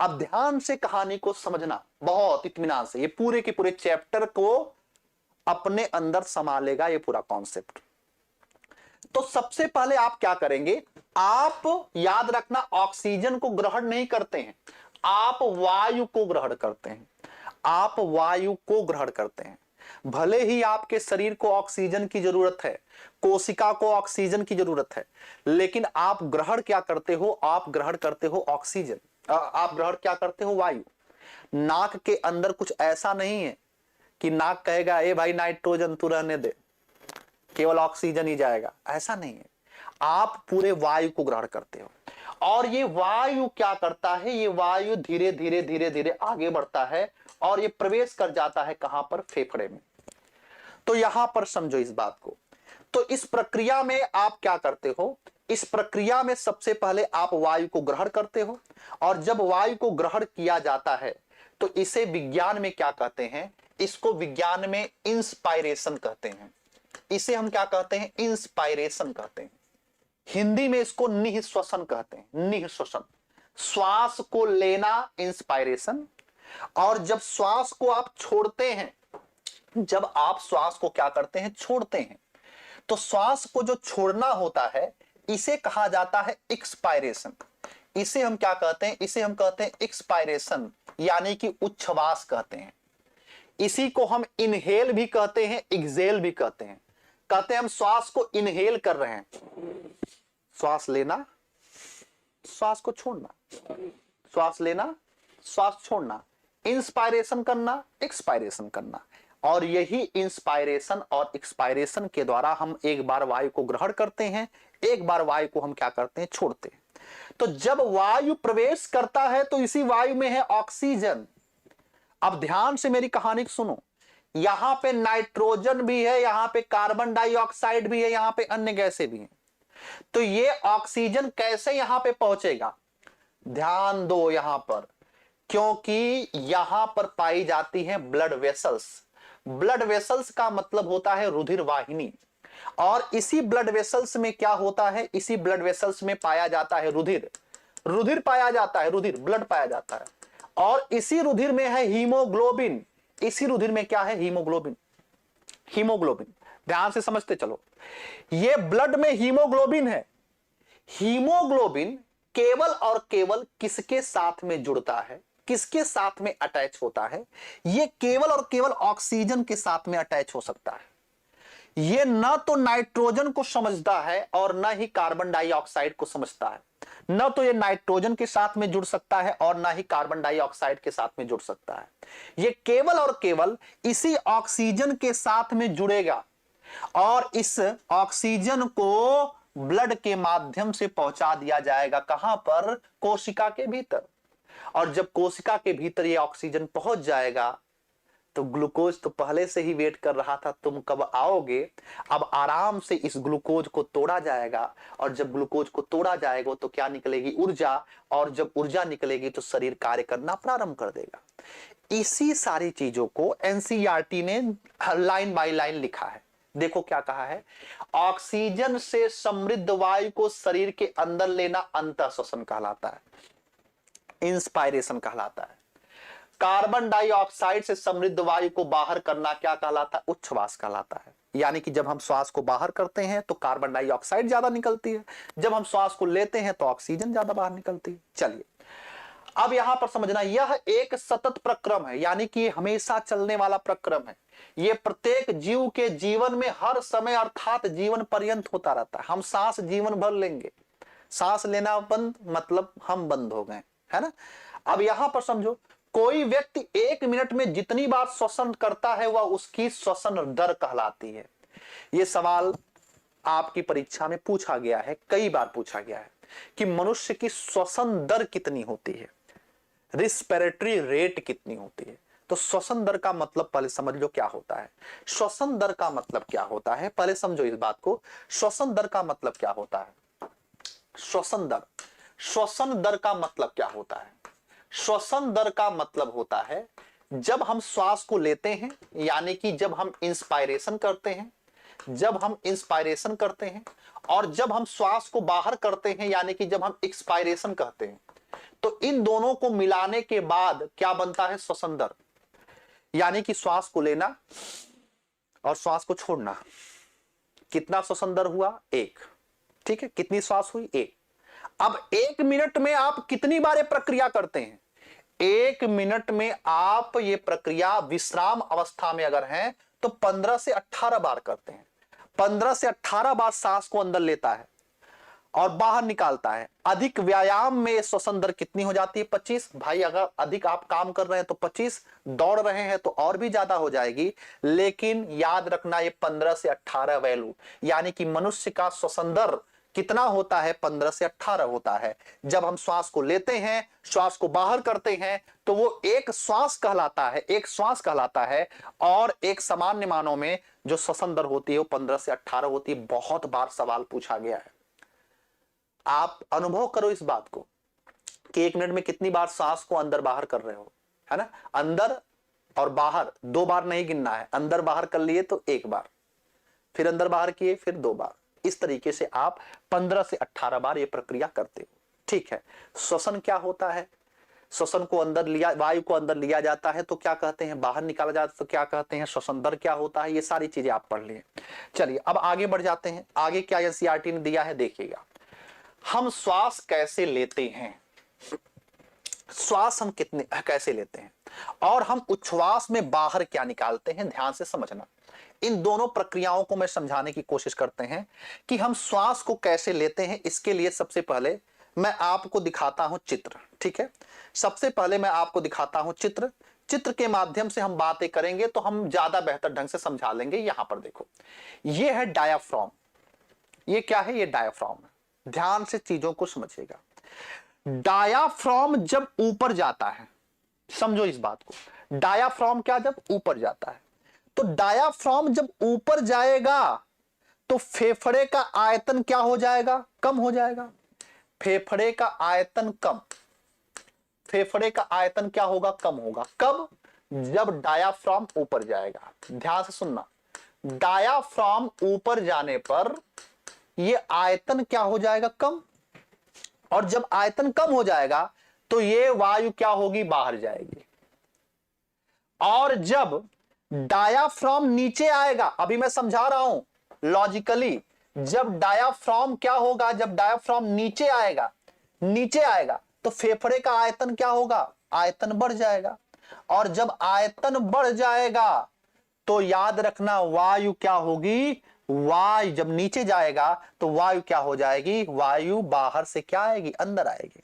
अब ध्यान से कहानी को समझना, बहुत इत्मीनान से, ये पूरे के पूरे चैप्टर को अपने अंदर संभालेगा ये पूरा कॉन्सेप्ट। तो सबसे पहले आप क्या करेंगे, आप याद रखना, ऑक्सीजन को ग्रहण नहीं करते हैं, आप वायु को ग्रहण करते हैं। आप वायु को ग्रहण करते हैं। भले ही आपके शरीर को ऑक्सीजन की जरूरत है, कोशिका को ऑक्सीजन की जरूरत है, लेकिन आप ग्रहण क्या करते हो, आप ग्रहण करते हो ऑक्सीजन। आप ग्रहण क्या करते हो? वायु। नाक के अंदर कुछ ऐसा नहीं है कि नाक कहेगा ए भाई नाइट्रोजन तू रहने दे, केवल ऑक्सीजन ही जाएगा, ऐसा नहीं है। आप पूरे वायु को ग्रहण करते हो और ये वायु क्या करता है? ये वायु धीरे धीरे धीरे धीरे आगे बढ़ता है और ये प्रवेश कर जाता है कहां पर? फेफड़े में। तो यहां पर समझो इस बात को। तो इस प्रक्रिया में आप क्या करते हो? इस प्रक्रिया में सबसे पहले आप वायु को ग्रहण करते हो और जब वायु को ग्रहण किया जाता है तो इसे विज्ञान में क्या कहते हैं? इसको विज्ञान में इंस्पायरेशन कहते हैं। इसे हम क्या कहते हैं? इंस्पायरेशन कहते हैं। हिंदी में इसको निःश्वसन कहते हैं। निःश्वसन, श्वास को लेना इंस्पायरेशन, और जब श्वास को आप छोड़ते हैं, जब आप श्वास को क्या करते हैं? छोड़ते हैं, तो श्वास को जो छोड़ना होता है इसे कहा जाता है एक्सपायरेशन। इसे हम क्या कहते हैं? इसे हम कहते हैं एक्सपायरेशन, यानी कि उच्छ्वास कहते हैं। इसी को हम इनहेल भी कहते हैं, एक्सेल भी कहते हैं। कहते हैं हम श्वास को इनहेल कर रहे हैं, श्वास लेना, श्वास को छोड़ना, श्वास लेना, श्वास छोड़ना, इंस्पायरेशन करना, एक्सपायरेशन करना। और यही इंस्पायरेशन और एक्सपायरेशन के द्वारा हम एक बार वायु को ग्रहण करते हैं, एक बार वायु को हम क्या करते हैं? छोड़ते हैं। तो जब वायु प्रवेश करता है तो इसी वायु में है ऑक्सीजन। अब ध्यान से मेरी कहानी को सुनो। यहां पे नाइट्रोजन भी है, यहां पे कार्बन डाइऑक्साइड भी है, यहां पे अन्य गैसें भी हैं। तो ये ऑक्सीजन कैसे यहां पे पहुंचेगा? ध्यान दो यहां पर, क्योंकि यहां पर पाई जाती है ब्लड वेसल्स। ब्लड वेसल्स का मतलब होता है रुधिर वाहिनी, और इसी ब्लड वेसल्स में क्या होता है? इसी ब्लड वेसल्स में पाया जाता है रुधिर। रुधिर पाया जाता है, रुधिर, ब्लड पाया जाता है, और इसी रुधिर में है हीमोग्लोबिन। इसी रुधिर में क्या है? हीमोग्लोबिन। हीमोग्लोबिन, ध्यान से समझते चलो। ये ब्लड में हीमोग्लोबिन है। हीमोग्लोबिन केवल और केवल किसके साथ में जुड़ता है? किसके साथ में अटैच होता है? ये केवल और केवल ऑक्सीजन के साथ में अटैच हो सकता है। ये न तो नाइट्रोजन को समझता है और न ही कार्बन डाइऑक्साइड को समझता है। न तो ये नाइट्रोजन के साथ में जुड़ सकता है और न ही कार्बन डाइऑक्साइड के साथ में जुड़ सकता है। ये केवल और केवल इसी ऑक्सीजन के साथ में जुड़ेगा और इस ऑक्सीजन को ब्लड के माध्यम से पहुंचा दिया जाएगा। कहां पर? कोशिका के भीतर। और जब कोशिका के भीतर ये ऑक्सीजन पहुंच जाएगा तो ग्लूकोज तो पहले से ही वेट कर रहा था, तुम कब आओगे। अब आराम से इस ग्लूकोज को तोड़ा जाएगा, और जब ग्लूकोज को तोड़ा जाएगा तो क्या निकलेगी? ऊर्जा। और जब ऊर्जा निकलेगी तो शरीर कार्य करना प्रारंभ कर देगा। इसी सारी चीजों को एनसीईआरटी ने लाइन बाय लाइन लिखा है। देखो क्या कहा है? ऑक्सीजन से समृद्ध वायु को शरीर के अंदर लेना अंतःश्वसन कहलाता है, इंस्पायरेशन कहलाता है। कार्बन डाइऑक्साइड से समृद्ध वायु को बाहर करना क्या कहलाता है? उच्छ्वास कहलाता है। यानी कि जब हम श्वास को बाहर करते हैं तो कार्बन डाइऑक्साइड ज्यादा निकलती है, जब हम श्वास को लेते हैं तो ऑक्सीजन ज्यादा बाहर निकलती है। चलिए अब यहां पर समझना, यह एक सतत प्रक्रम है, यानी कि हमेशा चलने वाला प्रक्रम है। यह प्रत्येक जीव के जीवन में हर समय अर्थात जीवन पर्यंत होता रहता है। हम सांस जीवन भर लेंगे, सांस लेना बंद मतलब हम बंद हो गए, है ना। अब यहां पर समझो, कोई व्यक्ति 1 मिनट में जितनी बार श्वसन करता है वह उसकी श्वसन दर कहलाती है। यह सवाल आपकी परीक्षा में पूछा गया है, कई बार पूछा गया है कि मनुष्य की श्वसन दर कितनी होती है, रिस्पिरेटरी रेट कितनी होती है। तो श्वसन दर का मतलब पहले समझ लो क्या होता है। श्वसन दर का मतलब क्या होता है, पहले समझो इस बात को। श्वसन दर का मतलब क्या होता है? श्वसन दर, श्वसन दर का मतलब क्या होता है? श्वसन दर का मतलब होता है जब हम श्वास को लेते हैं, यानी कि जब हम इंस्पायरेशन करते हैं, जब हम इंस्पायरेशन करते हैं, और जब हम श्वास को बाहर करते हैं, यानी कि जब हम एक्सपायरेशन कहते हैं, तो इन दोनों को मिलाने के बाद क्या बनता है? श्वसन दर। यानी कि श्वास को लेना और श्वास को छोड़ना, कितना श्वसन दर हुआ? 1। ठीक है, कितनी श्वास हुई? 1। अब 1 मिनट में आप कितनी बार ये प्रक्रिया करते हैं? 1 मिनट में आप ये प्रक्रिया विश्राम अवस्था में अगर हैं तो 15 से 18 बार करते हैं। 15 से 18 बार सांस को अंदर लेता है और बाहर निकालता है। अधिक व्यायाम में श्वसन दर कितनी हो जाती है? 25। भाई अगर अधिक आप काम कर रहे हैं तो 25, दौड़ रहे हैं तो और भी ज्यादा हो जाएगी। लेकिन याद रखना ये 15 से 18 वैल्यू, यानी कि मनुष्य का श्वसन दर कितना होता है? 15 से 18 होता है। जब हम श्वास को लेते हैं, श्वास को बाहर करते हैं, तो वो एक श्वास कहलाता है, एक श्वास कहलाता है। और एक सामान्य मानों में जो श्वसन दर होती है वो 15 से 18 होती है। बहुत बार सवाल पूछा गया है। आप अनुभव करो इस बात को कि 1 मिनट में कितनी बार सांस को अंदर बाहर कर रहे हो, है ना? अंदर और बाहर 2 बार नहीं गिनना है। अंदर बाहर कर लिए तो 1 बार, फिर अंदर बाहर किए, फिर 2 बार। इस तरीके से आप 15 से 18 बार ये प्रक्रिया करते हो। ठीक है, श्वसन क्या होता है? श्वसन को अंदर लिया, वायु को अंदर लिया जाता है तो क्या कहते हैं? बाहर निकाला जाता है तो क्या कहते हैं? श्वसन दर क्या होता है? ये सारी चीजें आप पढ़ लिए। चलिए अब आगे बढ़ जाते हैं। आगे क्या एनसीईआरटी ने दिया है देखिएगा। हम श्वास कैसे लेते हैं, श्वास हम कितने कैसे लेते हैं, और हम उच्छ्वास में बाहर क्या निकालते हैं, ध्यान से समझना। इन दोनों प्रक्रियाओं को मैं समझाने की कोशिश करते हैं कि हम श्वास को कैसे लेते हैं। इसके लिए सबसे पहले मैं आपको दिखाता हूं चित्र। ठीक है, सबसे पहले मैं आपको दिखाता हूं चित्र। चित्र के माध्यम से हम बातें करेंगे तो हम ज्यादा बेहतर ढंग से समझा लेंगे। यहां पर देखो, ये है डायाफ्राम। ये क्या है? ये डायाफ्राम है। ध्यान से चीजों को समझिएगा। डायाफ्राम जब ऊपर जाता है, समझो इस बात को, डायाफ्राम क्या? जब ऊपर जाता है। तो डायाफ्राम जब ऊपर जाएगा तो फेफड़े का आयतन क्या हो जाएगा? कम हो जाएगा। फेफड़े का आयतन कम, फेफड़े का आयतन क्या होगा? कम होगा। कब? जब डायाफ्राम ऊपर जाएगा। ध्यान से सुनना, डायाफ्राम ऊपर जाने पर ये आयतन क्या हो जाएगा? कम। और जब आयतन कम हो जाएगा तो ये वायु क्या होगी? बाहर जाएगी। और जब डायाफ्राम नीचे आएगा, अभी मैं समझा रहा हूं लॉजिकली, जब डायाफ्राम क्या होगा? जब डायाफ्राम नीचे आएगा, नीचे आएगा तो फेफड़े का आयतन क्या होगा? आयतन बढ़ जाएगा। और जब आयतन बढ़ जाएगा तो याद रखना वायु क्या होगी? वायु जब नीचे जाएगा तो वायु क्या हो जाएगी? वायु बाहर से क्या आएगी? अंदर आएगी।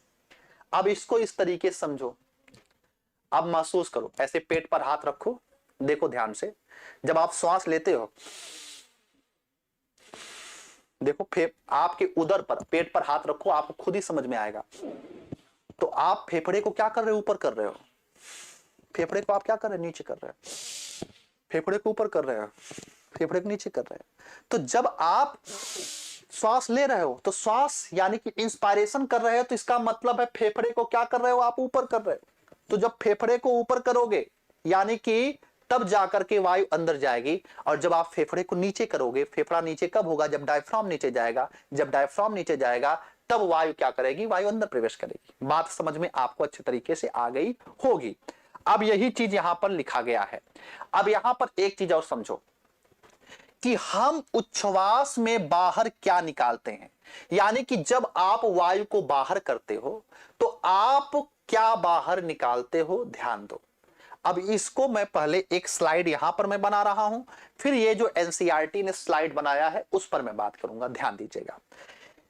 अब इसको इस तरीके से समझो। अब महसूस करो, ऐसे पेट पर हाथ रखो, देखो ध्यान से। जब आप श्वास लेते हो, देखो आपके उदर पर, पेट पर हाथ रखो, आपको खुद ही समझ में आएगा। तो आप फेफड़े को क्या कर रहे हो? ऊपर कर रहे हो। फेफड़े को आप क्या कर रहे हो? नीचे कर रहे हो। फेफड़े को ऊपर कर रहे हो, फेफड़े को नीचे कर रहे हो। तो जब आप श्वास ले रहे हो तो श्वास यानी कि इंस्पायरेशन कर रहे हो, तो इसका मतलब है फेफड़े को क्या कर रहे हो? आप ऊपर कर रहे हो। तो जब फेफड़े को ऊपर करोगे यानी कि तब जाकर के वायु अंदर जाएगी। और जब आप फेफड़े को नीचे करोगे, फेफड़ा नीचे कब होगा? जब डायफ्राम नीचे जाएगा। जब डायफ्राम नीचे जाएगा तब वायु क्या करेगी? वायु अंदर प्रवेश करेगी। बात समझ में आपको अच्छे तरीके से आ गई होगी। अब यही चीज यहां पर लिखा गया है। अब यहां पर एक चीज और समझो कि हम उच्छ्वास में बाहर क्या निकालते हैं। यानी कि जब आप वायु को बाहर करते हो तो आप क्या बाहर निकालते हो? ध्यान दो। अब इसको मैं पहले एक स्लाइड यहां पर मैं बना रहा हूं, फिर ये जो एनसीईआरटी ने स्लाइड बनाया है उस पर मैं बात करूंगा। ध्यान दीजिएगा,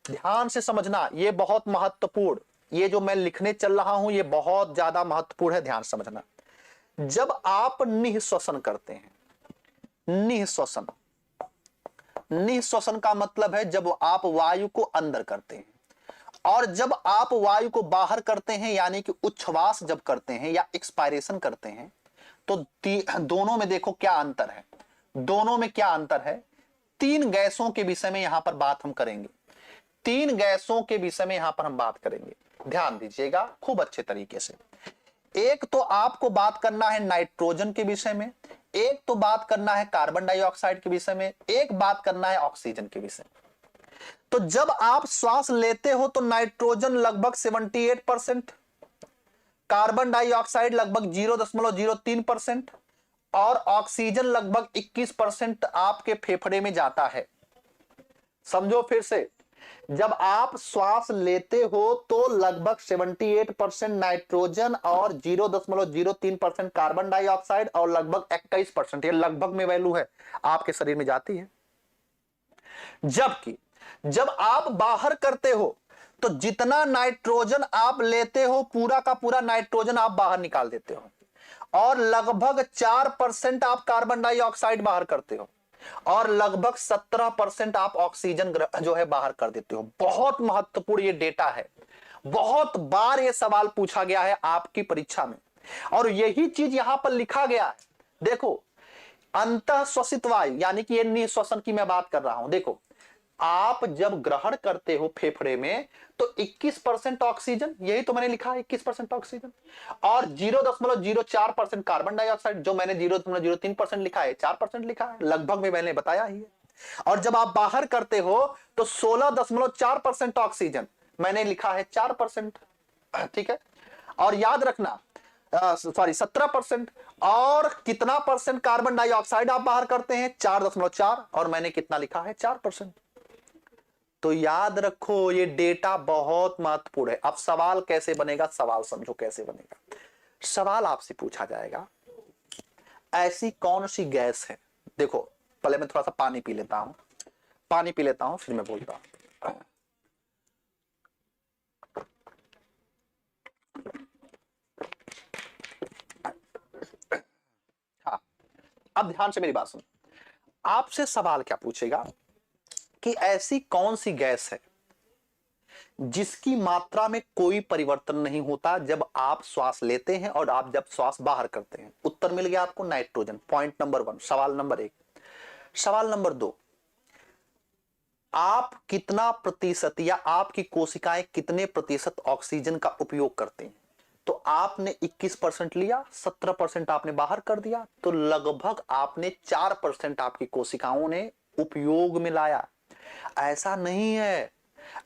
ध्यान से समझना, ये बहुत महत्वपूर्ण, ये जो मैं लिखने चल रहा हूं ये बहुत ज्यादा महत्वपूर्ण है। ध्यान समझना। जब आप निःश्वसन करते हैं, निःश्वसन, निःश्वसन का मतलब है जब आप वायु को अंदर करते हैं, और जब आप वायु को बाहर करते हैं यानी कि उच्छ्वास जब करते हैं या एक्सपायरेशन करते हैं, तो दोनों में देखो क्या अंतर है। दोनों में क्या अंतर है? 3 गैसों के विषय में यहां पर बात हम करेंगे। 3 गैसों के विषय में यहां पर हम बात करेंगे। ध्यान दीजिएगा खूब अच्छे तरीके से। एक तो आपको बात करना है नाइट्रोजन के विषय में, एक तो बात करना है कार्बन डाइऑक्साइड के विषय में, एक बात करना है ऑक्सीजन के विषय में। तो जब आप श्वास लेते हो तो नाइट्रोजन लगभग 78%, कार्बन डाइऑक्साइड लगभग 0.03% और ऑक्सीजन लगभग 21% आपके फेफड़े में जाता है। समझो फिर से, जब आप श्वास लेते हो तो लगभग 78% नाइट्रोजन और 0.03% कार्बन डाइऑक्साइड और लगभग 21%, ये लगभग में वैल्यू है, आपके शरीर में जाती है। जबकि जब आप बाहर करते हो तो जितना नाइट्रोजन आप लेते हो पूरा का पूरा नाइट्रोजन आप बाहर निकाल देते हो, और लगभग 4% आप कार्बन डाइऑक्साइड बाहर करते हो, और लगभग 17% आप ऑक्सीजन जो है बाहर कर देते हो। बहुत महत्वपूर्ण ये डेटा है, बहुत बार ये सवाल पूछा गया है आपकी परीक्षा में, और यही चीज यहां पर लिखा गया है। देखो, अंतः श्वसित वायु यानी कि ये निःश्वसन की मैं बात कर रहा हूं। देखो, आप जब ग्रहण करते हो फेफड़े में तो 21% ऑक्सीजन, यही तो मैंने लिखा है 21% ऑक्सीजन, और 0.04% कार्बन डाइऑक्साइड, जो मैंने 0.03% लिखा है, 4% लिखा है, लगभग में मैंने बताया ही है। और जब आप बाहर करते हो तो 16.4% ऑक्सीजन, मैंने लिखा है 4%। ठीक है, और याद रखना, सॉरी 17%, और कितना परसेंट कार्बन डाइऑक्साइड आप बाहर करते हैं, 4.4, और मैंने कितना लिखा है, 4%। तो याद रखो ये डेटा बहुत महत्वपूर्ण है। अब सवाल कैसे बनेगा, सवाल समझो कैसे बनेगा। सवाल आपसे पूछा जाएगा, ऐसी कौन सी गैस है। देखो, पहले मैं थोड़ा सा पानी पी लेता हूं, पानी पी लेता हूं, फिर मैं बोलता हूं। हाँ, अब ध्यान से मेरी बात सुनो। आपसे सवाल क्या पूछेगा कि ऐसी कौन सी गैस है जिसकी मात्रा में कोई परिवर्तन नहीं होता जब आप श्वास लेते हैं और आप जब श्वास बाहर करते हैं। उत्तर मिल गया आपको, नाइट्रोजन। पॉइंट नंबर 1, सवाल नंबर 1। सवाल नंबर 2, आप कितना प्रतिशत या आपकी कोशिकाएं कितने प्रतिशत ऑक्सीजन का उपयोग करते हैं। तो आपने 21% लिया, 17% आपने बाहर कर दिया, तो लगभग आपने 4% आपकी कोशिकाओं ने उपयोग में लाया। ऐसा नहीं है,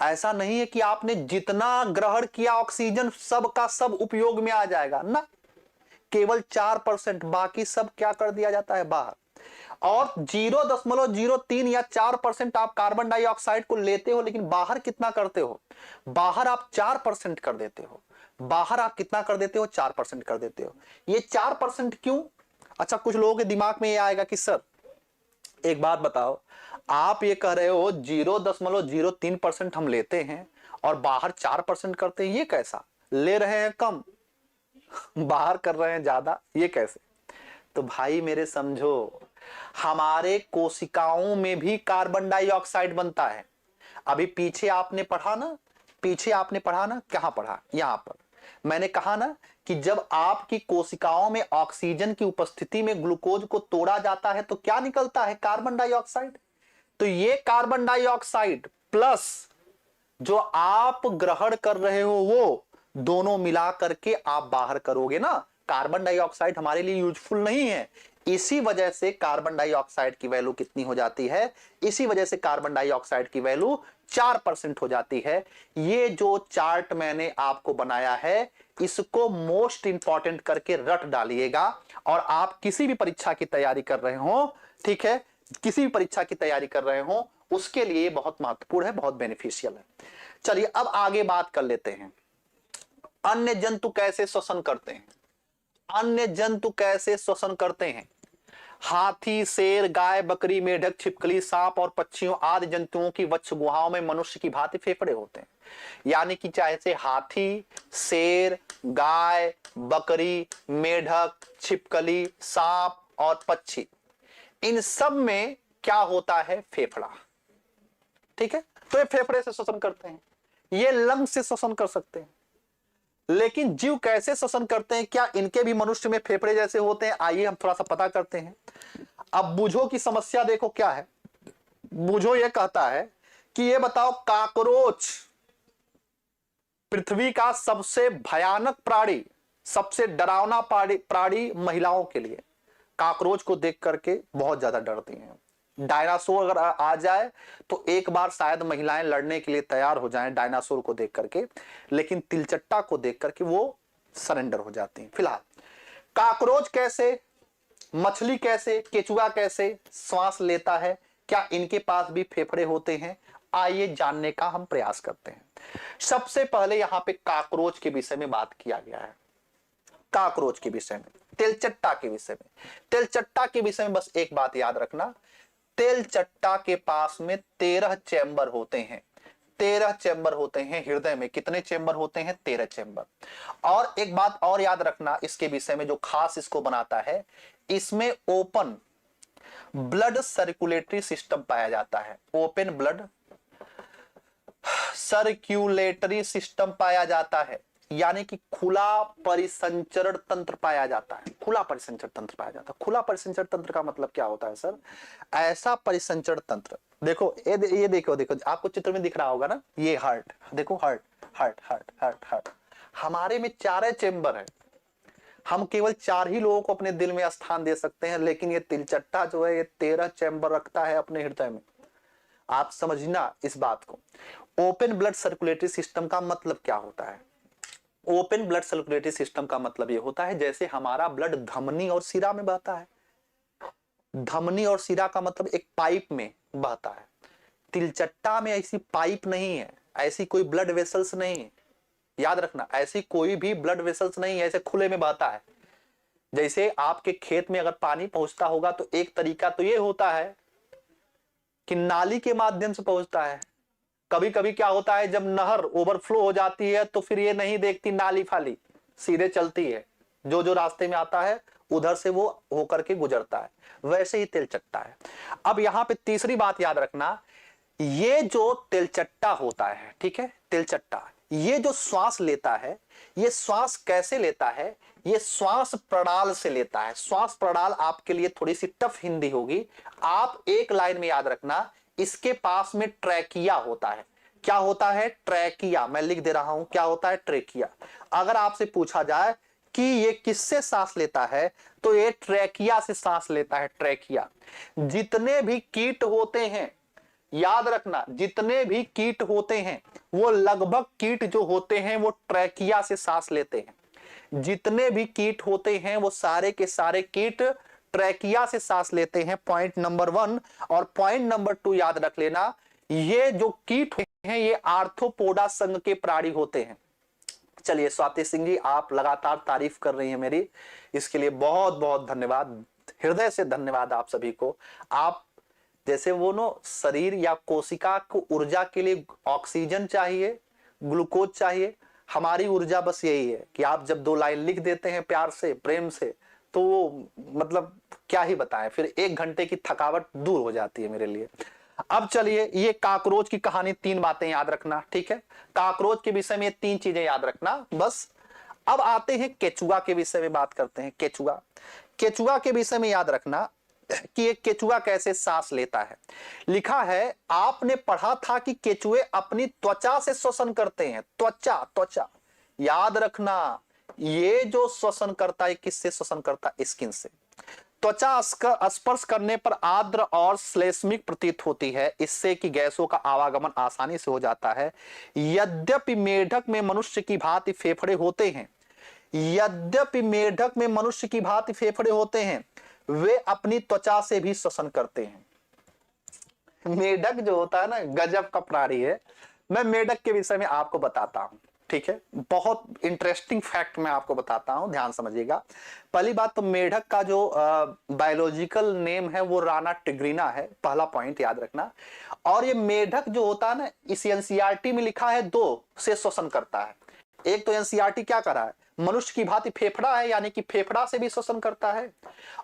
ऐसा नहीं है कि आपने जितना ग्रहण किया ऑक्सीजन सब का सब उपयोग में आ जाएगा ना, केवल 4%, बाकी सब क्या कर दिया जाता है, बाहर। और 0.03 या 4% आप कार्बन डाइऑक्साइड को लेते हो, लेकिन बाहर कितना करते हो, बाहर आप 4% कर देते हो। बाहर आप कितना कर देते हो, 4% कर देते हो। ये 4% क्यों? अच्छा, कुछ लोगों के दिमाग में ये आएगा कि सर एक बात बताओ, आप ये कह रहे हो 0.03% हम लेते हैं और बाहर 4% करते हैं, ये कैसा? ले रहे हैं कम, बाहर कर रहे हैं ज्यादा, ये कैसे? तो भाई मेरे समझो, हमारे कोशिकाओं में भी कार्बन डाइऑक्साइड बनता है। अभी पीछे आपने पढ़ा ना, पीछे आपने पढ़ा ना, कहां पढ़ा, यहां पर मैंने कहा ना कि जब आपकी कोशिकाओं में ऑक्सीजन की उपस्थिति में ग्लूकोज को तोड़ा जाता है तो क्या निकलता है, कार्बन डाइऑक्साइड। तो ये कार्बन डाइऑक्साइड प्लस जो आप ग्रहण कर रहे हो वो दोनों मिला करके आप बाहर करोगे ना। कार्बन डाइऑक्साइड हमारे लिए यूजफुल नहीं है, इसी वजह से कार्बन डाइऑक्साइड की वैल्यू कितनी हो जाती है, इसी वजह से कार्बन डाइऑक्साइड की वैल्यू 4% हो जाती है। ये जो चार्ट मैंने आपको बनाया है इसको मोस्ट इंपॉर्टेंट करके रट डालिएगा, और आप किसी भी परीक्षा की तैयारी कर रहे हो, ठीक है, किसी भी परीक्षा की तैयारी कर रहे हो उसके लिए बहुत महत्वपूर्ण है, बहुत बेनिफिशियल है। चलिए अब आगे बात कर लेते हैं, अन्य जंतु कैसे श्वसन करते हैं। अन्य जंतु कैसे श्वसन करते हैं? हाथी, शेर, गाय, बकरी, मेढक, छिपकली, सांप और पक्षियों आदि जंतुओं की वक्ष गुहाओं में मनुष्य की भांति फेफड़े होते हैं। यानी कि चाहे से हाथी, शेर, गाय, बकरी, मेढक, छिपकली, सांप और पक्षी, इन सब में क्या होता है, फेफड़ा। ठीक है, तो ये फेफड़े से श्वसन करते हैं, ये लंग से श्वसन कर सकते हैं। लेकिन जीव कैसे श्वसन करते हैं, क्या इनके भी मनुष्य में फेफड़े जैसे होते हैं? आइए हम थोड़ा सा पता करते हैं। अब बूझो की समस्या देखो क्या है। बूझो ये कहता है कि ये बताओ, काकरोच पृथ्वी का सबसे भयानक प्राणी, सबसे डरावना प्राणी महिलाओं के लिए। काकरोच को देख करके बहुत ज्यादा डरती हैं। डायनासोर अगर आ जाए तो एक बार शायद महिलाएं लड़ने के लिए तैयार हो जाएं डायनासोर को देख करके, लेकिन तिलचट्टा को देख करके वो सरेंडर हो जाती हैं। फिलहाल काकरोच कैसे, मछली कैसे, केचुआ कैसे श्वास लेता है, क्या इनके पास भी फेफड़े होते हैं? आइए जानने का हम प्रयास करते हैं। सबसे पहले यहां पे काकरोच के विषय में बात किया गया है, काकरोच के विषय में, तिलचट्टा के विषय में। तिलचट्टा के विषय में बस एक बात याद रखना, तेलचट्टा के पास में 13 चैम्बर होते हैं। 13 चैम्बर होते हैं हृदय में। कितने चैम्बर होते हैं? 13 चैम्बर। और एक बात और याद रखना इसके विषय में, जो खास इसको बनाता है, इसमें ओपन ब्लड सर्कुलेटरी सिस्टम पाया जाता है। ओपन ब्लड सर्कुलेटरी सिस्टम पाया जाता है, यानी कि खुला परिसंचरण तंत्र पाया जाता है। खुला परिसंचरण तंत्र पाया जाता है। खुला परिसंचरण तंत्र का मतलब क्या होता है सर? ऐसा परिसंचरण तंत्र, देखो ये देखो देखो आपको चित्र में दिख रहा होगा ना, ये हार्ट, देखो heart heart heart heart heart. हमारे में 4 चेंबर है, हम केवल 4 ही लोगों को अपने दिल में स्थान दे सकते हैं, लेकिन ये तिलचट्टा जो है ये 13 चैम्बर रखता है अपने हृदय में। आप समझना इस बात को। ओपन ब्लड सर्कुलेटरी सिस्टम का मतलब क्या होता है? ओपन ब्लड सर्कुलेटरी सिस्टम का मतलब ये होता है जैसे हमारा ब्लड धमनी और सिरा में बहता है। धमनी और सिरा का मतलब एक पाइप में बहता है। तिलचट्टा में ऐसी पाइप नहीं है, ऐसी कोई ब्लड वेसल्स नहीं है। याद रखना, ऐसी कोई भी ब्लड वेसल्स नहीं है, ऐसे खुले में बहता है। जैसे आपके खेत में अगर पानी पहुंचता होगा तो एक तरीका तो ये होता है कि नाली के माध्यम से पहुंचता है। कभी कभी क्या होता है, जब नहर ओवरफ्लो हो जाती है तो फिर ये नहीं देखती नाली फाली, सीधे चलती है, जो जो रास्ते में आता है उधर से वो होकर के गुजरता है। वैसे ही तिलचट्टा है। अब यहां पे तीसरी बात याद रखना, ये जो तिलचट्टा होता है, ठीक है, तिलचट्टा ये जो श्वास लेता है, ये श्वास कैसे लेता है? ये श्वास प्रणाल से लेता है। श्वास प्रणाल आपके लिए थोड़ी सी टफ हिंदी होगी, आप एक लाइन में याद रखना, इसके पास में ट्रैकिया होता है। क्या होता है? ट्रैकिया। मैं लिख दे रहा हूं, क्या होता है? ट्रैकिया। अगर आपसे पूछा जाए कि ये किससे सांस लेता है, तो ये ट्रैकिया से सांस लेता है। ट्रैकिया। जितने भी कीट होते हैं, याद रखना, जितने भी कीट होते हैं वो लगभग कीट जो होते हैं वो ट्रैकिया से सांस लेते हैं। जितने भी कीट होते हैं वो सारे के सारे कीट ट्रैकिया से सांस लेते हैं। Point number 1। और पॉइंट नंबर 2 याद रख लेना, ये जो कीट हैं ये आर्थ्रोपोडा संघ के प्राणी होते हैं। चलिए स्वाति सिंह जी, आप लगातार तारीफ कर रही हैं मेरी, इसके लिए बहुत बहुत धन्यवाद, हृदय से धन्यवाद आप सभी को। आप जैसे वो नो शरीर या कोशिका को ऊर्जा के लिए ऑक्सीजन चाहिए, ग्लूकोज चाहिए, हमारी ऊर्जा बस यही है कि आप जब 2 लाइन लिख देते हैं प्यार से, प्रेम से, तो वो मतलब क्या ही बताएं, फिर 1 घंटे की थकावट दूर हो जाती है मेरे लिए। अब चलिए, ये काकरोच की कहानी, 3 बातें याद रखना, ठीक है। काकरोच के विषय में 3 चीजें याद रखना बस। अब आते हैं केचुआ के विषय में, बात करते हैं। केचुआ, केचुआ के विषय में याद रखना कि एक केचुआ कैसे सांस लेता है। लिखा है, आपने पढ़ा था कि केचुए अपनी त्वचा से श्वसन करते हैं। त्वचा, त्वचा याद रखना, ये जो श्वसन करता है किससे श्वसन करता है? स्किन से। त्वचा स्पर्श करने पर आर्द्र और श्लेष्मिक प्रतीत होती है, इससे कि गैसों का आवागमन आसानी से हो जाता है। यद्यपि मेढक में मनुष्य की भांति फेफड़े होते हैं, यद्यपि मेढक में मनुष्य की भांति फेफड़े होते हैं, वे अपनी त्वचा से भी श्वसन करते हैं। मेढक जो होता है ना, गजब का प्राणी है। मैं मेढक के विषय में आपको बताता हूं, ठीक है। बहुत इंटरेस्टिंग फैक्ट मैं आपको बताता हूं, ध्यान समझिएगा। पहली बात तो मेढक का जो बायोलॉजिकल नेम है वो राना टिग्रिना है, पहला पॉइंट याद रखना। और ये मेढक जो होता है ना, इस एनसीईआरटी में लिखा है 2 से श्वसन करता है। एक तो एनसीईआरटी क्या कर रहा है, मनुष्य की भांति फेफड़ा है, यानी कि फेफड़ा से भी श्वसन करता है।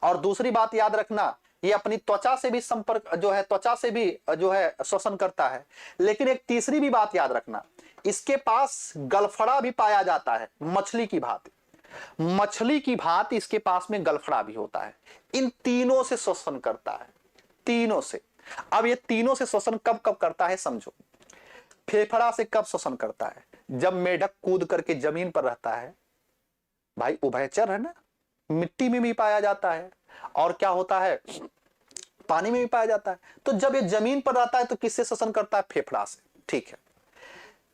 और दूसरी बात याद रखना, ये अपनी त्वचा से भी संपर्क जो है, त्वचा से भी जो है श्वसन करता है। लेकिन एक तीसरी भी बात याद रखना, इसके पास गलफड़ा भी पाया जाता है, मछली की भांति। मछली की भांति इसके पास में गलफड़ा भी होता है। इन तीनों से श्वसन करता है, तीनों से। अब ये तीनों से श्वसन कब कब करता है समझो। फेफड़ा से कब श्वसन करता है? जब मेढक कूद करके जमीन पर रहता है, भाई उभयचर है ना, मिट्टी में भी पाया जाता है, और क्या होता है, पानी में भी पाया जाता है। तो जब ये जमीन पर रहता है तो किससे श्वसन करता है? फेफड़ा से, ठीक है।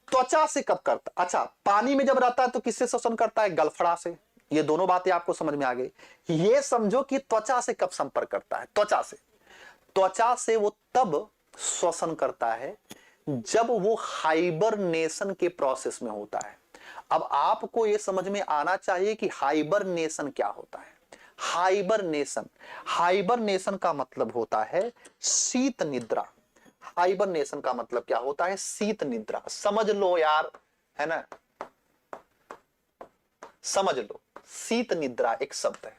त्वचा से कब करता? अच्छा, पानी में जब रहता है तो किससे श्वसन करता है? गलफड़ा से। ये दोनों बातें आपको समझ में आ गई। ये समझो कि त्वचा से कब संपर्क करता है? त्वचा से। त्वचा से वो तब श्वसन करता है जब वो हाइबरनेशन के प्रोसेस में होता है। अब आपको यह समझ में आना चाहिए कि हाइबरनेशन क्या होता है। हाइबरनेशन। हाइबरनेशन का मतलब होता है शीत निद्रा। हाइबरनेशन का मतलब क्या होता है? शीत निद्रा। समझ लो यार, है ना, समझ लो। शीत निद्रा एक शब्द है।